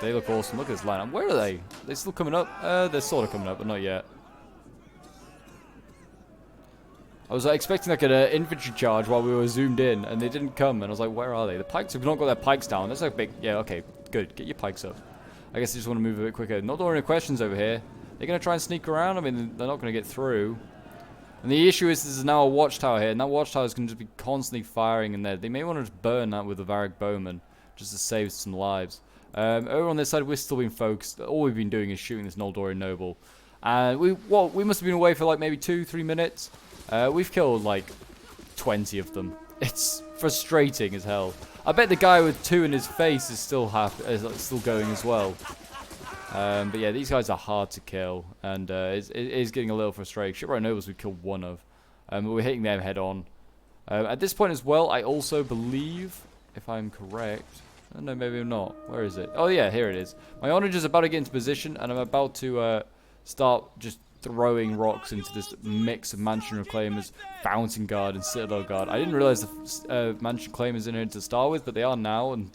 They look awesome. Look at this lineup. Where are they? Are they still coming up? They're sort of coming up, but not yet. I was expecting like an infantry charge while we were zoomed in, and they didn't come. And I was like, where are they? The pikes have not got their pikes down. That's like big. Yeah, okay, good. Get your pikes up. I guess they just want to move a bit quicker. Not any questions over here. They're going to try and sneak around. I mean, they're not going to get through. And the issue is there's now a watchtower here, and that watchtower is going to just be constantly firing in there. They may want to just burn that with the Varric bowmen just to save some lives. Over on this side, we're still being focused. All we've been doing is shooting this Noldorian noble. And we must have been away for like maybe 2-3 minutes. We've killed like 20 of them. It's frustrating as hell. I bet the guy with 2 in his face is still going as well. But yeah, these guys are hard to kill, and it is getting a little frustrating. Shipwright nobles we killed 1 of, but we're hitting them head on. At this point as well, I also believe, if I'm correct. No, maybe I'm not. Where is it? Oh yeah, here it is. My onager is about to get into position, and I'm about to start just throwing rocks into this mix of Mansion Reclaimers, Fountain Guard, and Citadel Guard. I didn't realize the Mansion Reclaimers in here to start with, but they are now, and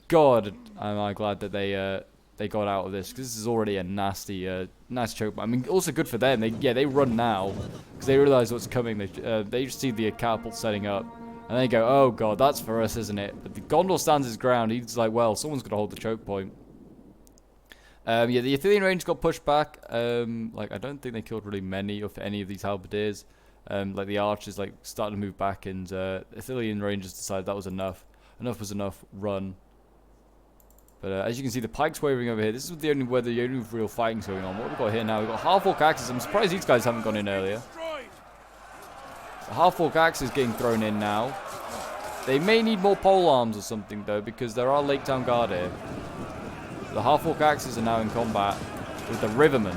God, am I glad that they got out of this, because this is already a nasty, nice choke. I mean, also good for them. They run now because they realize what's coming. They just see the catapult setting up, and they go, "Oh God, that's for us, isn't it?" But the Gondor stands his ground. He's like, "Well, someone's gonna hold the choke point." Yeah, the Athenian range got pushed back. Like I don't think they killed really many of any of these halberdiers. Like the archers like started to move back, and Athenian rangers decided that was enough. Enough was enough. Run. But as you can see, the pikes wavering over here. This is the only real fighting's going on. What have we got here now? We've got half-orc axes. I'm surprised these guys haven't gone in earlier. The half-orc axe is getting thrown in now. They may need more pole arms or something, though, because there are Lake Town Guard here. The half-orc axes are now in combat with the Rivermen.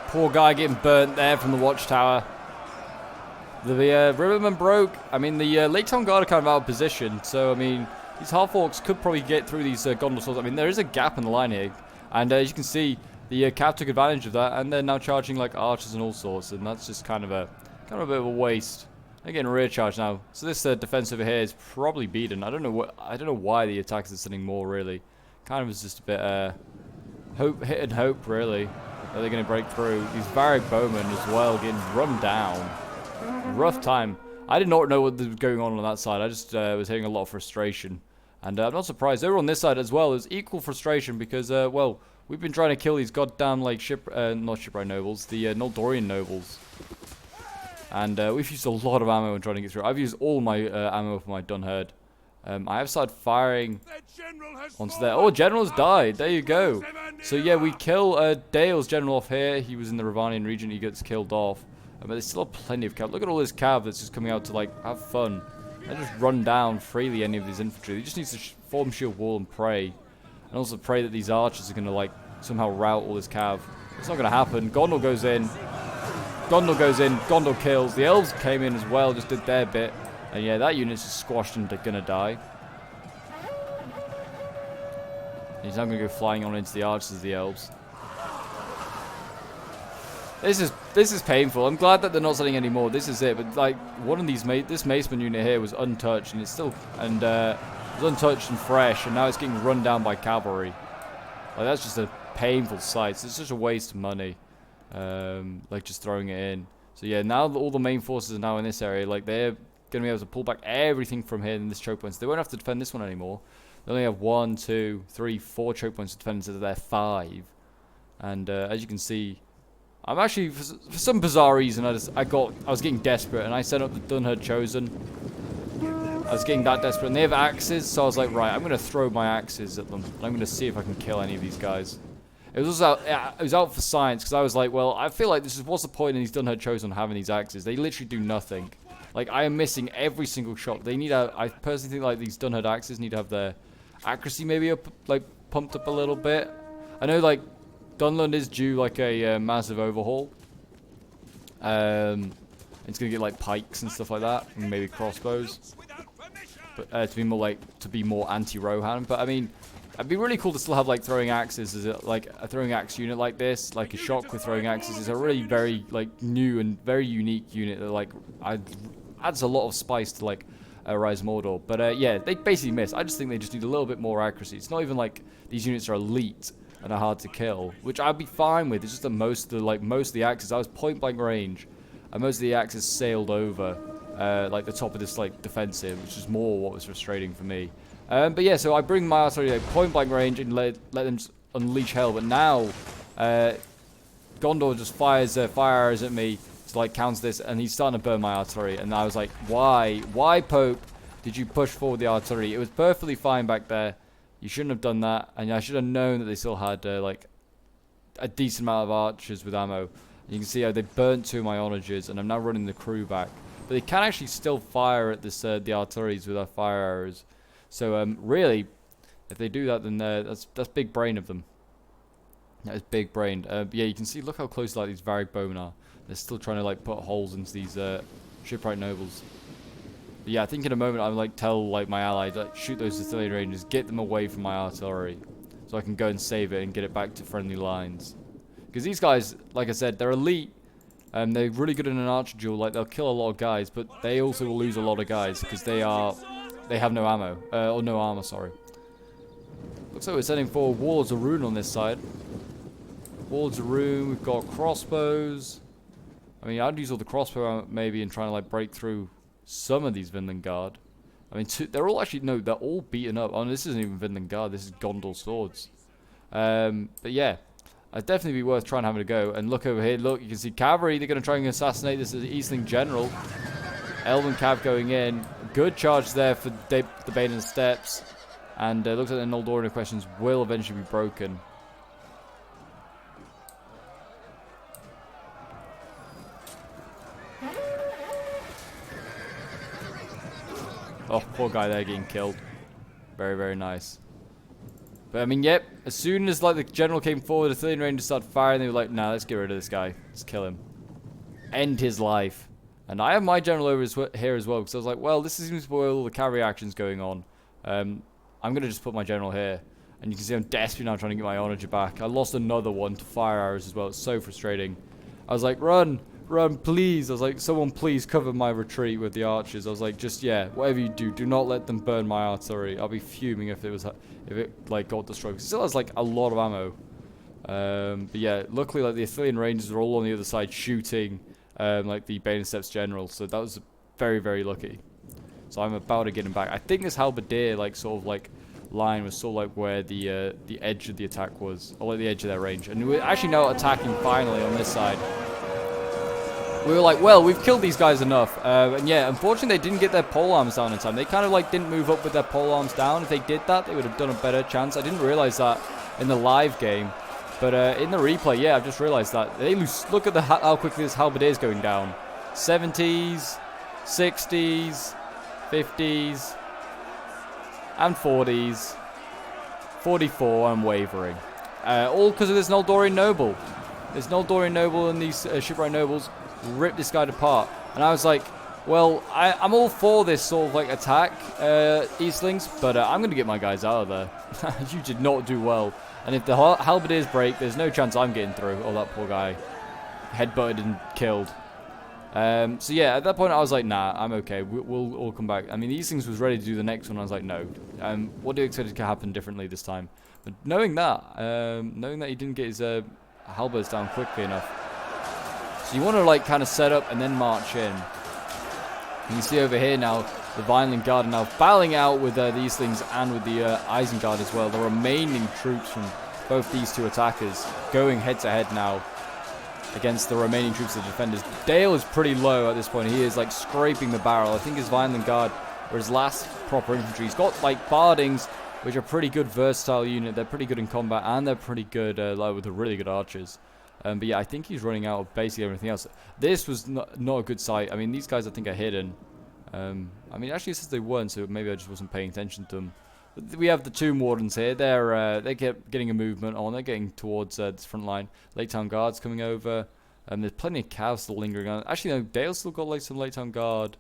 Poor guy getting burnt there from the watchtower. The Rivermen broke. I mean, the Lake Town Guard are kind of out of position. So, I mean, these half-orcs could probably get through these Gondor swords. I mean, there is a gap in the line here. And as you can see, the Cav took advantage of that. And they're now charging like archers and all sorts. And that's just kind of a bit of a waste. They're getting rear charge now. So this defense over here is probably beaten. I don't know why the attackers are sending more, really. Kind of was just a bit hit and hope, really. Are they going to break through? These Varric bowmen as well getting run down. Rough time. I did not know what was going on that side. I just was hearing a lot of frustration. And I'm not surprised. Over on this side as well, there's equal frustration because, well, we've been trying to kill these goddamn, like, not shipwright nobles, the Noldorian nobles. And we've used a lot of ammo in trying to get through. I've used all my ammo for my Dunherd. I have started firing onto there. Oh, General's died. There you go. So, yeah, we kill Dale's General off here. He was in the Ravanian region. He gets killed off. But there's still plenty of cav. Look at all this cav that's just coming out to, like, have fun. They just run down freely any of these infantry. They just need to form shield wall and pray. And also pray that these archers are going to, like, somehow rout all this cav. It's not going to happen. Gondor goes in. Gondor goes in. Gondor kills. The elves came in as well, just did their bit. And yeah, that unit's just squashed and gonna die. He's now gonna go flying on into the archers of the elves. This is painful. I'm glad that they're not sending any more. This is it. But like one of these this Maceman unit here was untouched, and it's still was untouched and fresh, and now it's getting run down by cavalry. Like that's just a painful sight. It's such a waste of money. Like just throwing it in. So yeah, now all the main forces are now in this area. Like they're going to be able to pull back everything from here in this choke point. So they won't have to defend this one anymore. They only have 1, 2, 3, 4 choke points to defend instead of their 5. And as you can see, I'm actually for some bizarre reason I was getting desperate and I set up the Dunherd Chosen. I was getting that desperate and they have axes, so I was like, right, I'm going to throw my axes at them. And I'm going to see if I can kill any of these guys. It was out for science because I was like, well, I feel like what's the point in these Dunherd Chosen having these axes? They literally do nothing. Like, I am missing every single shot. They need I personally think, like, these Dunherd axes need to have their accuracy maybe up, like, pumped up a little bit. I know, like, Dunland is due, like, a massive overhaul. It's going to get, like, pikes and stuff like that. And maybe crossbows. But to be more anti-Rohan. But, I mean, it'd be really cool to still have, like, throwing axes. As like, a throwing axe unit like this. Like, a shock with throwing axes is a really very, like, new and very unique unit that, like, adds a lot of spice to like Rise of Mordor. But yeah, they basically miss. I just think they just need a little bit more accuracy. It's not even like these units are elite and are hard to kill, which I'd be fine with. It's just that most of the axes, I was point blank range, and most of the axes sailed over like the top of this like defensive, which is more what was frustrating for me. But yeah, so I bring my artillery like point blank range and let them unleash hell. But now, Gondor just fires fire arrows at me to like counter this, and he's starting to burn my artillery. And I was like, why, Pope, did you push forward the artillery? It was perfectly fine back there. You shouldn't have done that, and I should have known that they still had like a decent amount of archers with ammo. And you can see how they burnt 2 of my onagers, and I'm now running the crew back. But they can actually still fire at this the artilleries with our fire arrows. So really, if they do that, then that's big brain of them. That is big brained. But yeah, you can see, look how close like these Varric bowmen are. They're still trying to like put holes into these shipwright nobles. But yeah, I think in a moment I'll like tell like my allies, like, shoot those artillery rangers, get them away from my artillery, so I can go and save it and get it back to friendly lines. Because these guys, like I said, they're elite. They're really good in an archer duel. Like they'll kill a lot of guys, but they also will lose a lot of guys because they have no ammo or no armor. Sorry. Looks like we're sending forward Warlords of Ruin on this side. Warlords of Ruin. We've got crossbows. I mean, I'd use all the crossbow maybe and try to like break through some of these Vinland Guard. I mean, they're all actually no, they're all beaten up. Oh, this isn't even Vinland Guard. This is Gondor swords. But yeah. It'd definitely be worth trying having a go. And look over here. Look, you can see cavalry. They're going to try and assassinate this Eastling general. Elven Cav going in. Good charge there for the Baden Steps. And looks like the Noldorian questions will eventually be broken. Oh, poor guy there getting killed. Very, very nice. But I mean, yep, as soon as like the general came forward, the Artillery Rangers started firing, they were like, nah, let's get rid of this guy. Let's kill him. End his life. And I have my general over here as well, because I was like, well, this seems to be all the cavalry actions going on. I'm going to just put my general here. And you can see I'm desperately now trying to get my onager back. I lost another one to fire arrows as well. It's so frustrating. I was like, run, please. I was like, someone please cover my retreat with the archers. I was like, just, yeah, whatever you do, do not let them burn my artillery. I'll be fuming if it like got destroyed. It still has like a lot of ammo. But yeah, luckily like the Athelian Rangers are all on the other side shooting like the Baden Steps general. So that was very, very lucky. So I'm about to get him back. I think this halberdier like sort of like line was sort of like where the edge of the attack was, or like the edge of their range. And we're actually now attacking finally on this side. We were like, well, we've killed these guys enough. And yeah, unfortunately, they didn't get their pole arms down in time. They kind of like didn't move up with their pole arms down. If they did that, they would have done a better chance. I didn't realize that in the live game. But in the replay, yeah, I've just realized that. They lose. Look at how quickly this halberdier is going down. 70s, 60s, 50s, and 40s. 44, I'm wavering. All because of this Noldorian noble. This Noldorian noble and these shipwright nobles ripped this guy apart. And I was like, well, I'm all for this sort of like attack, Eastlings, but I'm going to get my guys out of there. You did not do well. And if the halberdiers break, there's no chance I'm getting through. Oh, that poor guy. Headbutted and killed. So yeah, at that point I was like, nah, I'm okay. We'll all come back. I mean, Eastlings was ready to do the next one. I was like, no. What do you expect to happen differently this time? But knowing that he didn't get his halberds down quickly enough. So you want to like kind of set up and then march in. And you see over here now, the Vineland Guard are now battling out with the Eastlings and with the Isengard as well. The remaining troops from both these two attackers going head to head now against the remaining troops of the defenders. Dale is pretty low at this point. He is like scraping the barrel. I think his Vineland Guard were his last proper infantry. He's got like Bardings, which are pretty good versatile unit. They're pretty good in combat and they're pretty good like with the really good archers. But yeah, I think he's running out of basically everything else. This was not a good sight. I mean, these guys I think are hidden. I mean, actually it says they weren't, so maybe I just wasn't paying attention to them. But we have the Tomb Wardens here. They kept getting a movement on. They're getting towards this front line. Lake Town Guards coming over. There's plenty of calves still lingering on. Actually, no, Dale's still got like some Lake Town Guard.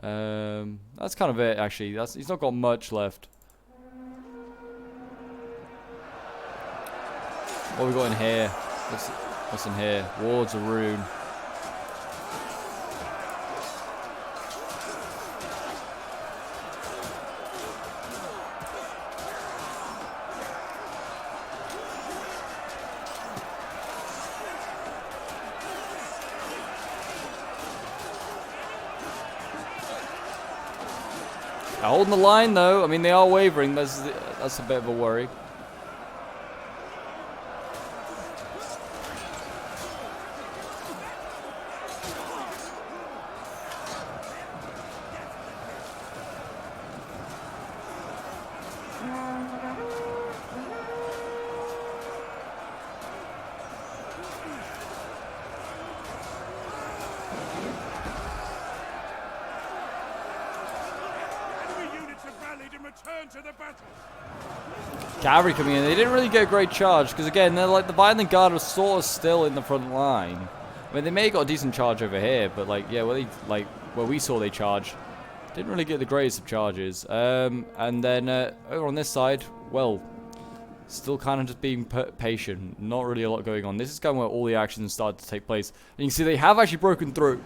That's kind of it, actually. He's not got much left. What have we got in here? What's in here? Wards of Rune. They're holding the line, though. I mean, they are wavering. That's a bit of a worry. Return to the battle. Cavalry coming in. They didn't really get a great charge because, again, they're like the Violent Guard was sort of still in the front line. I mean, they may have got a decent charge over here, but like, yeah, where we saw they charged, didn't really get the greatest of charges. And then over on this side, well, still kind of just being patient. Not really a lot going on. This is kind of where all the actions started to take place. And you can see they have actually broken through.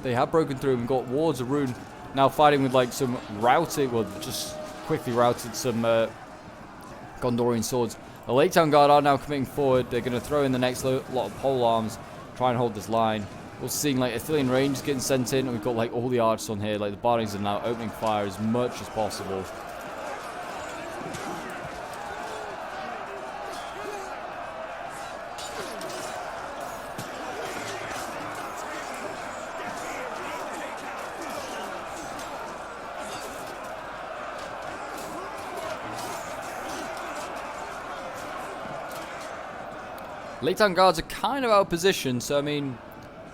They have broken through and got Wards of Rune now fighting with like some routing, well, just quickly routed some Gondorian swords. The Lake Town Guard are now coming forward. They're going to throw in the next lot of pole arms, try and hold this line. We're seeing like Athelian Rangers getting sent in, and we've got like all the archers on here. Like the Bardings are now opening fire as much as possible. Lake Town Guards are kind of out of position, so I mean,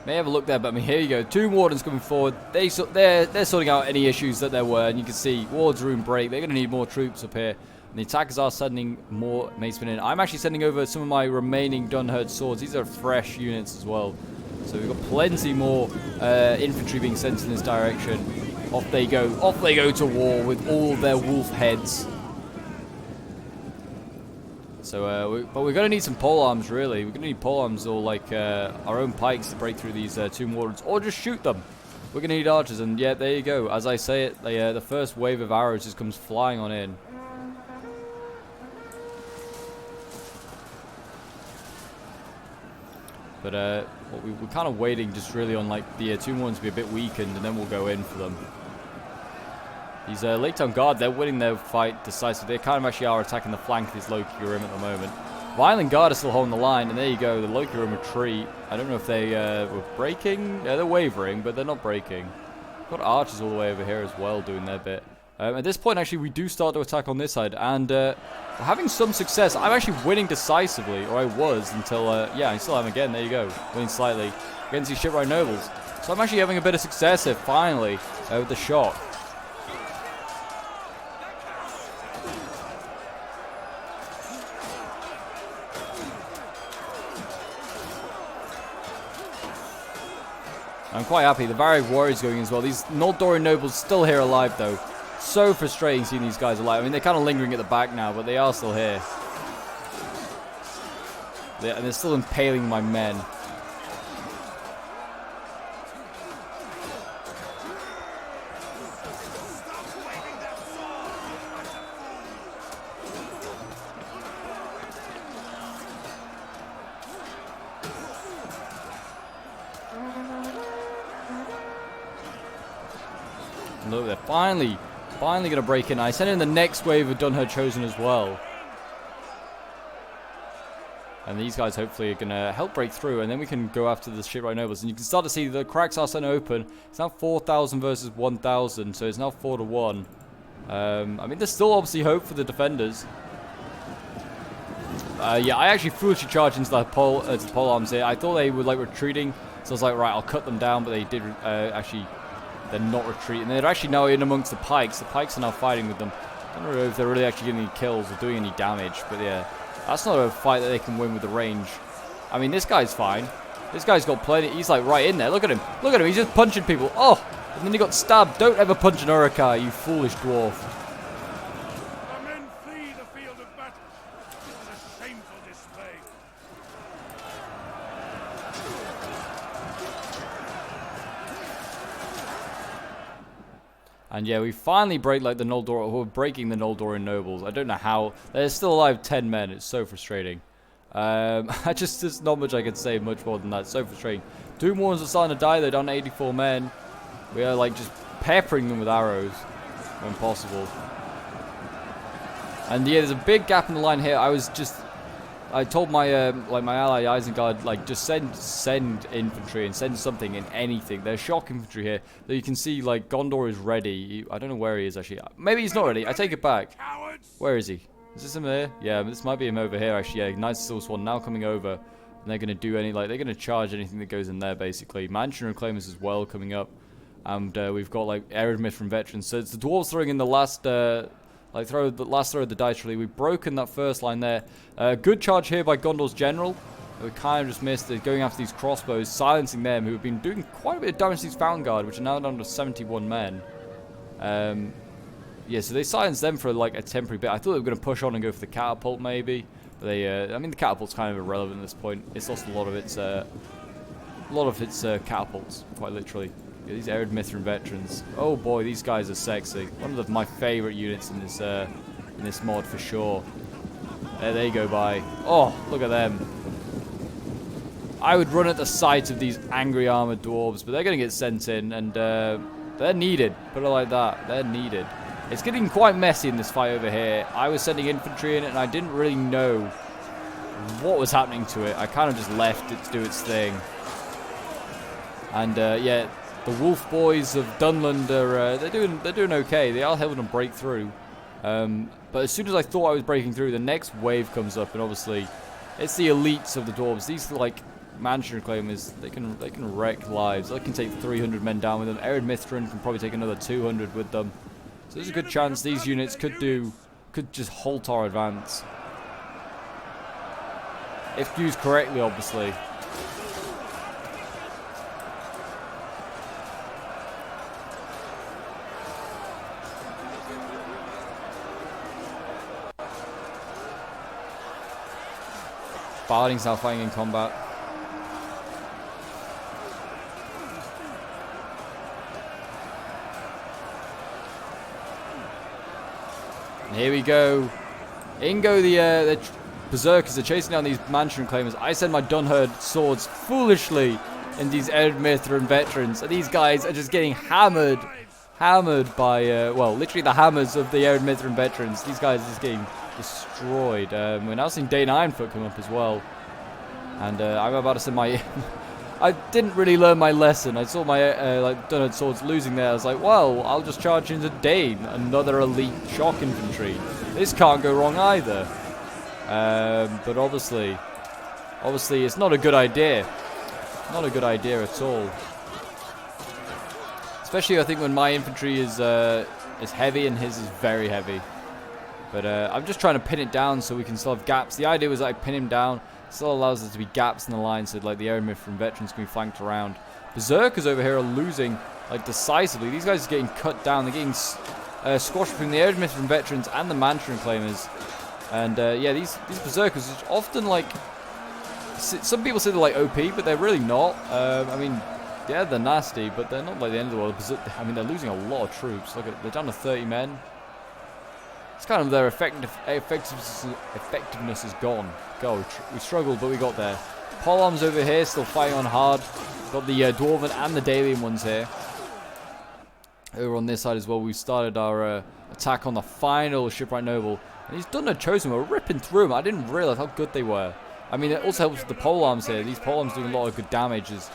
may have a look there, but I mean, here you go. Two Wardens coming forward. They're sorting out any issues that there were, and you can see Wards Rune break. They're going to need more troops up here, and the attackers are sending more macemen in. I'm actually sending over some of my remaining Dunherd swords. These are fresh units as well, so we've got plenty more infantry being sent in this direction. Off they go to war with all their wolf heads. So, but we're going to need some pole arms, really. We're going to need pole arms or, like, our own pikes to break through these Tomb Wardens. Or just shoot them. We're going to need archers. And, yeah, there you go. As I say it, the first wave of arrows just comes flying on in. But, we're kind of waiting just really on, like, the Tomb Wardens to be a bit weakened, and then we'll go in for them. These Lake Town Guard, they're winning their fight decisively. They kind of actually are attacking the flank of this Loki Rim at the moment. Violent Guard are still holding the line, and there you go, the Loki Rim retreat. I don't know if they were breaking. Yeah, they're wavering, but they're not breaking. Got archers all the way over here as well doing their bit. At this point, actually, we do start to attack on this side, and we're having some success. I'm actually winning decisively, or I was until, yeah, I still am again. There you go, winning slightly against these Shipwright Nobles. So I'm actually having a bit of success here, finally, with the shot. I'm quite happy. The Varag Warriors going as well. These Noldorian nobles still here alive, though. So frustrating seeing these guys alive. I mean, they're kind of lingering at the back now, but they are still here. And they're still impaling my men. Look, they're finally going to break in. I sent in the next wave of Dunherd Chosen as well. And these guys hopefully are going to help break through, and then we can go after the Shipwright Nobles. And you can start to see the cracks are starting to open. It's now 4,000 versus 1,000, so it's now 4-1. I mean, there's still obviously hope for the defenders. Yeah, I actually foolishly charged into the pole arms here. I thought they were like retreating, so I was like, right, I'll cut them down, but they did actually... They're not retreating. They're actually now in amongst the pikes. The pikes are now fighting with them. I don't know if they're really actually getting any kills or doing any damage, but yeah, that's not a fight that they can win with the range. I mean, this guy's fine. This guy's got plenty. He's like right in there. Look at him. Look at him. He's just punching people. Oh, and then he got stabbed. Don't ever punch an Uruk-hai, you foolish dwarf. The men flee the field of battle. This is a shameful display. And yeah, we finally break like the Noldor, who are breaking the Noldorian nobles. I don't know how. They're still alive, 10 men. It's so frustrating. There's not much I can say much more than that. It's so frustrating. Doom Wardens are starting to die. They're down to 84 men. We are like just peppering them with arrows. when possible. And yeah, there's a big gap in the line here. I told my like my ally Isengard, like, just send infantry and send something in anything. There's shock infantry here. That you can see, like, Gondor is ready. I don't know where he is actually. Maybe he's not ready. I take it back. Where is he? Is this him there? Yeah, this might be him over here actually. Yeah, Knights of Silversworn now coming over, and they're gonna do they're gonna charge anything that goes in there basically. Mansion Reclaimers as well coming up, and we've got like Eredmith from Veterans. So it's the dwarves throwing in the last. Throw of the dice really. We've broken that first line there. Good charge here by Gondor's general. We kind of just missed it, going after these crossbows, silencing them, who have been doing quite a bit of damage to these Fountain Guard, which are now down to 71 men. Yeah, so they silenced them for like a temporary bit. I thought they were going to push on and go for the catapult maybe. But I mean, the catapult's kind of irrelevant at this point. It's lost a lot of its catapults, quite literally. Yeah, these Arid Mithrin veterans. Oh boy, these guys are sexy. One of my favorite units in this mod for sure. There they go by. Oh, look at them. I would run at the sight of these angry armored dwarves, but they're going to get sent in, and they're needed. Put it like that. They're needed. It's getting quite messy in this fight over here. I was sending infantry in it, and I didn't really know what was happening to it. I kind of just left it to do its thing. And yeah. The Wolf Boys of Dunland are they're doing okay. They are helping them break through. But as soon as I thought I was breaking through, the next wave comes up, and obviously it's the elites of the dwarves. These like mansion reclaimers, they can wreck lives. They can take 300 men down with them. Ered Mithrin can probably take another 200 with them. So there's a good chance these units could just halt our advance. If used correctly, obviously. Barding's now fighting in combat. And here we go. In go the berserkers. They're chasing down these mansion claimers. I send my Dunherd swords foolishly in these Ered Mithrin veterans. And these guys are just getting hammered by, well, literally the hammers of the Ered Mithrin veterans. These guys are just getting destroyed. We're now seeing Dane Ironfoot come up as well, and I'm about to send my I didn't really learn my lesson. I saw my like Dunherd swords losing there. I was like, well, I'll just charge into Dane, another elite shock infantry. This can't go wrong either. But obviously it's not a good idea. Not a good idea at all. Especially I think when my infantry is heavy and his is very heavy. But I'm just trying to pin it down so we can still have gaps. The idea was that I pin him down. It still allows there to be gaps in the line so like the Ered Mithrin veterans can be flanked around. Berserkers over here are losing like decisively. These guys are getting cut down. They're getting squashed between the Ered Mithrin veterans and the Mansion Reclaimers. And yeah, these Berserkers are often like... Some people say they're like OP, but they're really not. I mean, yeah, they're nasty, but they're not like the end of the world. I mean, they're losing a lot of troops. Look at, they're down to 30 men. It's kind of their effectiveness is gone. We struggled, but we got there. Polearms over here, still fighting on hard. Got the Dwarven and the Dalian ones here. Over on this side as well, we started our attack on the final Shipwright Noble. And he's done a chosen. We're ripping through them. I didn't realize how good they were. I mean, it also helps with the polearms here. These polearms doing a lot of good damages.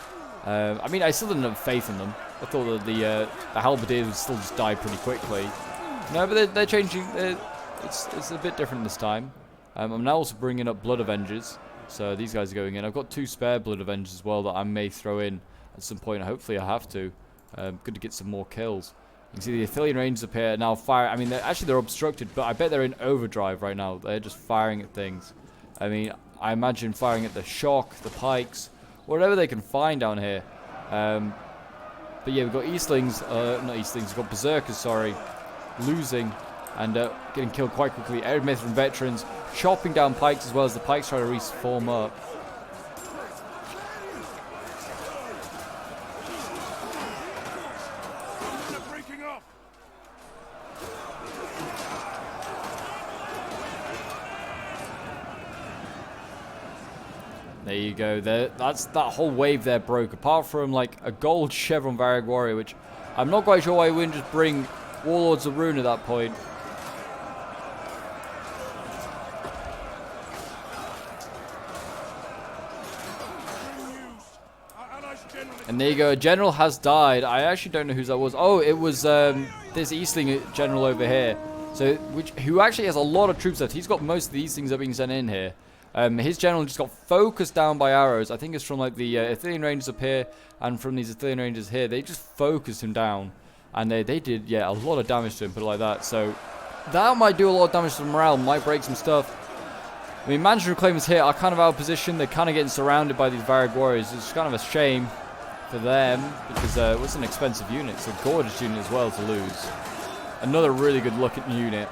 I mean, I still didn't have faith in them. I thought that the halberdiers would still just die pretty quickly. No, but they're changing. It's a bit different this time. I'm now also bringing up Blood Avengers. So these guys are going in. I've got 2 spare Blood Avengers as well that I may throw in at some point. Hopefully I have to. Good to get some more kills. You can see the Athelian Rangers up here now firing. I mean, they're obstructed, but I bet they're in overdrive right now. They're just firing at things. I mean, I imagine firing at the shock, the pikes, whatever they can find down here. But yeah, we've got Eastlings, not Eastlings, we've got Berserkers, sorry, losing and getting killed quite quickly. Ered Mithrin veterans chopping down pikes as well as the pikes try to reform up. There you go. That whole wave there broke. Apart from like a gold Chevron Varag Warrior, which I'm not quite sure why we wouldn't just bring Warlords of Ruin at that point. And there you go, a general has died. I actually don't know who that was. Oh, it was this Eastling general over here. So, who actually has a lot of troops left. He's got most of the Eastlings that are being sent in here. His general just got focused down by arrows. I think it's from like the Athenian Rangers up here and from these Athenian Rangers here. They just focused him down. And they did, yeah, a lot of damage to him, put it like that. So, that might do a lot of damage to the morale. Might break some stuff. I mean, Mansion Reclaimers here are kind of out of position. They're kind of getting surrounded by these Varag warriors. It's kind of a shame for them, because it was an expensive unit. It's a gorgeous unit as well to lose. Another really good looking unit.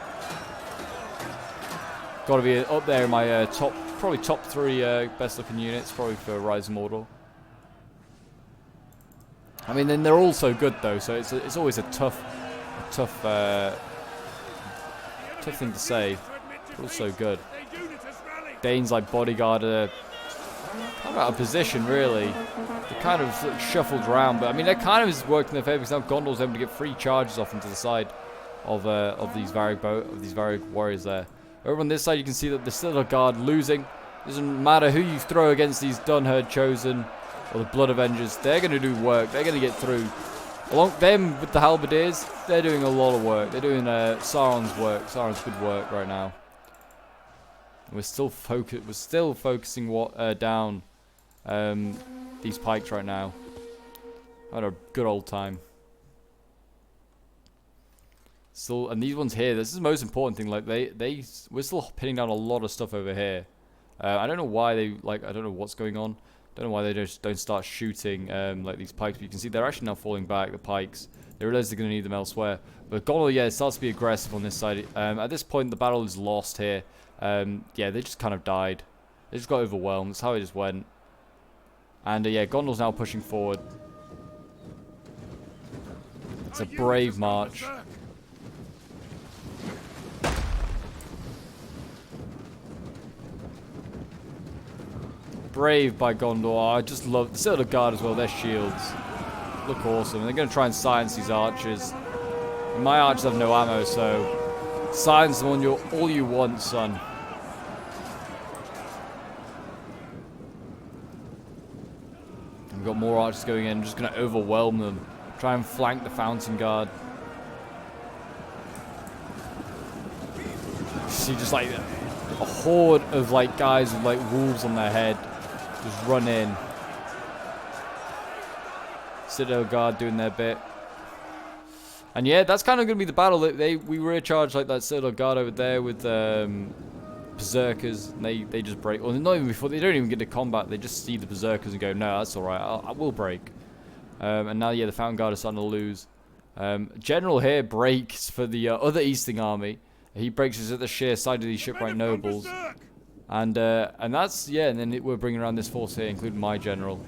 Got to be up there in my probably top 3 best looking units, probably for Rise of Mordor. I mean, then they're all so good though, so it's always a tough thing to say. They're all so good. Dane's like bodyguard are kind of out of position, really. They kind of shuffled around, but I mean, that kind of is working in their favour because now Gondor's able to get free charges off into the side of these Varag warriors there. Over on this side, you can see that the Citadel Guard losing. Doesn't matter who you throw against these Dunherd Chosen or the Blood Avengers, they're going to do work. They're going to get through. Along them with the Halberdiers, they're doing a lot of work. They're doing Sauron's work. Sauron's good work right now. We're still focusing down these pikes right now. Had a good old time. Still, and these ones here, this is the most important thing. Like we're still pinning down a lot of stuff over here. I don't know why I don't know what's going on. Don't know why they just don't start shooting like these pikes. But you can see they're actually now falling back. The pikes. They realize they're going to need them elsewhere. But Gondor, yeah, it starts to be aggressive on this side. At this point, the battle is lost here. Yeah, they just kind of died. They just got overwhelmed. That's how it just went. And yeah, Gondor's now pushing forward. It's a brave march. Brave by Gondor. I just love the Citadel Guard as well. Their shields look awesome. And they're going to try and silence these archers. And my archers have no ammo, so silence them all you want, son. We've got more archers going in. I'm just going to overwhelm them. Try and flank the Fountain Guard. See just like a horde of like guys with like wolves on their head. Just run in. Citadel Guard doing their bit. And yeah, that's kind of going to be the battle. We recharge like that Citadel Guard over there with Berserkers. And they just break. Well, not even before. They don't even get to combat. They just see the Berserkers and go, no, that's alright. I will break. And now, yeah, the Fountain Guard is starting to lose. General here breaks for the other Eastling army. He breaks us at the sheer side of these shipwright nobles. And that's, yeah, and then we're bringing around this force here, including my general.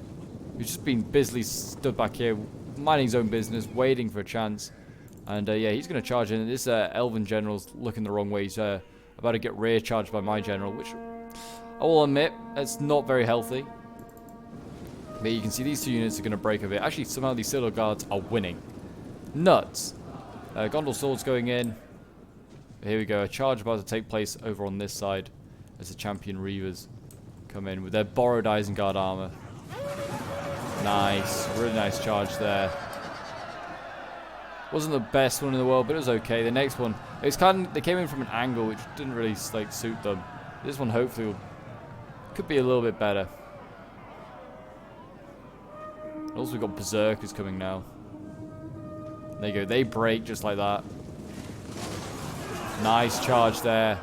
Who's just been busily stood back here, minding his own business, waiting for a chance. And yeah, he's going to charge in. This Elven general's looking the wrong way. He's about to get rear charged by my general, which I will admit, it's not very healthy. But you can see these two units are going to break a bit. Actually, somehow these Citadel Guards are winning. Nuts. Gondor Sword's going in. Here we go. A charge about to take place over on this side as the Champion Reavers come in with their borrowed Isengard armor. Nice. Really nice charge there. Wasn't the best one in the world, but it was okay. The next one, it's kind of, they came in from an angle which didn't really like suit them. This one hopefully could be a little bit better. Also, we've got Berserkers coming now. There you go. They break just like that. Nice charge there.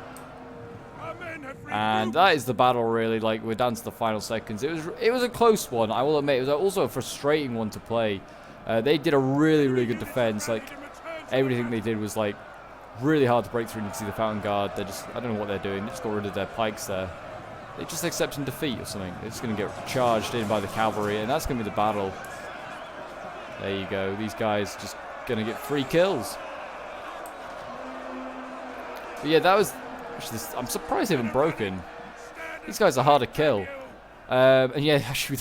And that is the battle, really. Like, we're down to the final seconds. It was a close one, I will admit. It was also a frustrating one to play. They did a really, really good defense. Like, everything they did was, like, really hard to break through. And you can see the Fountain Guard. They're just, I don't know what they're doing. They just got rid of their pikes there. They just accepting defeat or something. They're just going to get charged in by the cavalry. And that's going to be the battle. There you go. These guys just going to get 3 kills. But yeah, that was... Actually, I'm surprised they haven't broken. These guys are hard to kill. And yeah, actually,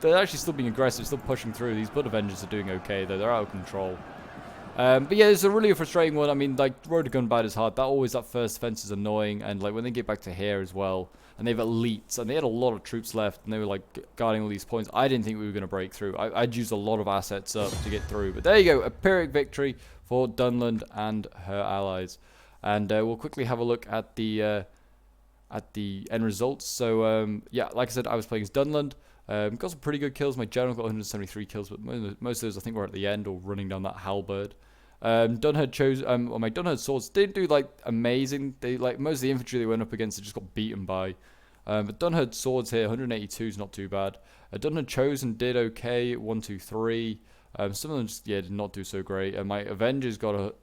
they're actually still being aggressive, still pushing through. These Blood Avengers are doing okay, though. They're out of control. But yeah, it's a really frustrating one. I mean, like, Road to Gunbad is hard. That first defense is annoying, and like when they get back to here as well, and they have elites, and they had a lot of troops left, and they were like guarding all these points. I didn't think we were going to break through. I'd used a lot of assets up to get through, but there you go, a Pyrrhic victory for Dunland and her allies. And we'll quickly have a look at the end results. So yeah, like I said, I was playing as Dunland. Got some pretty good kills. My general got 173 kills, but most of those I think were at the end or running down that halberd. Dunherd chose, my Dunherd swords didn't do like amazing. They like most of the infantry they went up against, they just got beaten by. But Dunherd swords here, 182 is not too bad. Dunherd chosen did okay, 1, 2, 3. Some of them just did not do so great. My Avengers got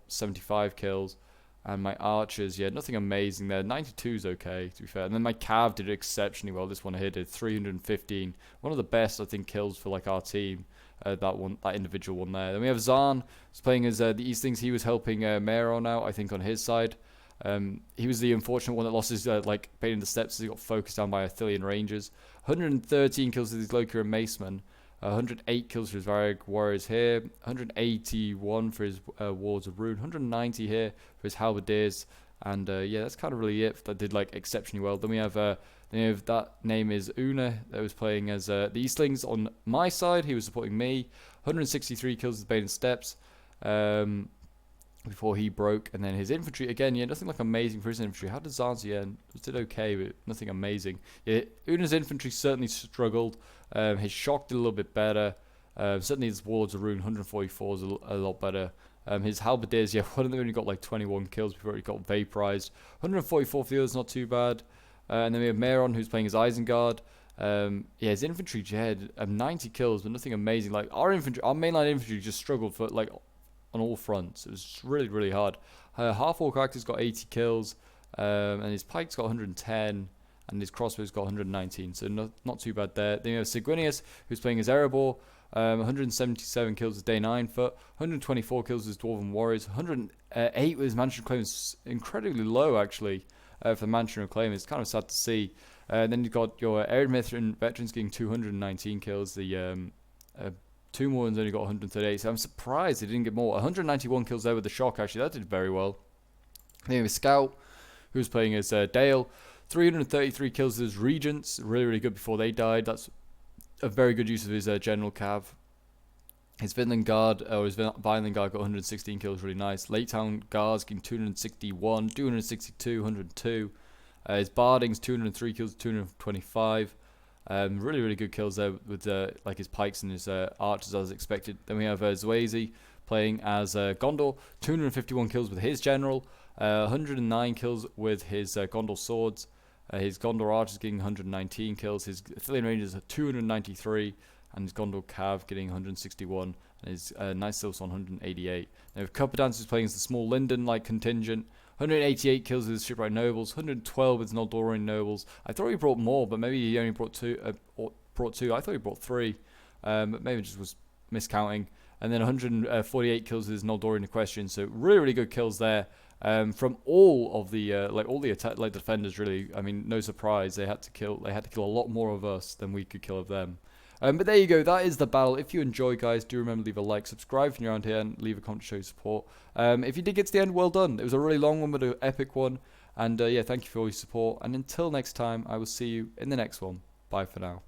75 kills. And my archers, yeah, nothing amazing there. 92 is okay, to be fair. And then my cav did exceptionally well. This one here did 315. One of the best, I think, kills for like our team. That individual one there. Then we have Zahn, who's playing as the Eastlings. He was helping Mordor out, I think, on his side. He was the unfortunate one that lost his like Bane in the Steps as he got focused down by Arthurian Rangers. 113 kills with his Loki and Maceman. 108 kills for his Varag Warriors here, 181 for his Wards of Rune, 190 here for his Halberdiers, and yeah, that's kind of really it. That did like exceptionally well. Then we have that name is Una that was playing as the Eastlings on my side. He was supporting me, 163 kills with Bane and Steps before he broke, and then his infantry again. Yeah, nothing like amazing for his infantry. How did Zanzian did okay, but nothing amazing. Yeah, Una's infantry certainly struggled. His shock did a little bit better. Certainly his Wards of Rune, 144 is a lot better. His Halberdiers, yeah, one of them only got like 21 kills before he got vaporized. 144 for the others, not too bad. And then we have Mairon, who's playing as Isengard. Yeah, his infantry had 90 kills, but nothing amazing. Like our mainline infantry just struggled for like on all fronts. It was really, really hard. Half-orc character's got 80 kills, and his pike's got 110. And his crossbow's got 119, so not too bad there. Then you have Sigwinius, who's playing as Erebor, 177 kills with Day 9 foot, 124 kills with Dwarven Warriors, 108 with his Mansion Claim. Is incredibly low, actually, for the Mansion Claim. It's kind of sad to see. Then you've got your Eredmithran veterans getting 219 kills. The Two more ones only got 138, so I'm surprised they didn't get more. 191 kills there with the Shock, actually. That did very well. Then you have Scout, who's playing as Dale. 333 kills as Regents, really, really good before they died. That's a very good use of his General Cav. His Vinland Guard, or his Vineland Guard got 116 kills, really nice. Late Town Guards getting 261, 262, 102. His Bardings, 203 kills, 225. Really, really good kills there with like his pikes and his archers as expected. Then we have Zwazy playing as Gondor, 251 kills with his General. 109 kills with his Gondor swords. His Gondor archers getting 119 kills. His Arthurian Rangers are 293, and his Gondor Cav getting 161, and his Night Sylphs on 188. Now with Cuppa Dancers playing as the small Linden-like contingent. 188 kills with his Shipwright Nobles. 112 with his Noldorian Nobles. I thought he brought more, but maybe he only brought two. I thought he brought 3, but maybe just was miscounting. And then 148 kills with his Noldorian Equestrian. So really, really good kills there. From all of the defenders, really. I mean, no surprise, they had to kill a lot more of us than we could kill of them. But there you go, that is the battle. If you enjoy, guys, do remember to leave a like, subscribe if you're around here, and leave a comment to show your support. If you did get to the end, well done. It was a really long one, but an epic one. And yeah, thank you for all your support. And until next time, I will see you in the next one. Bye for now.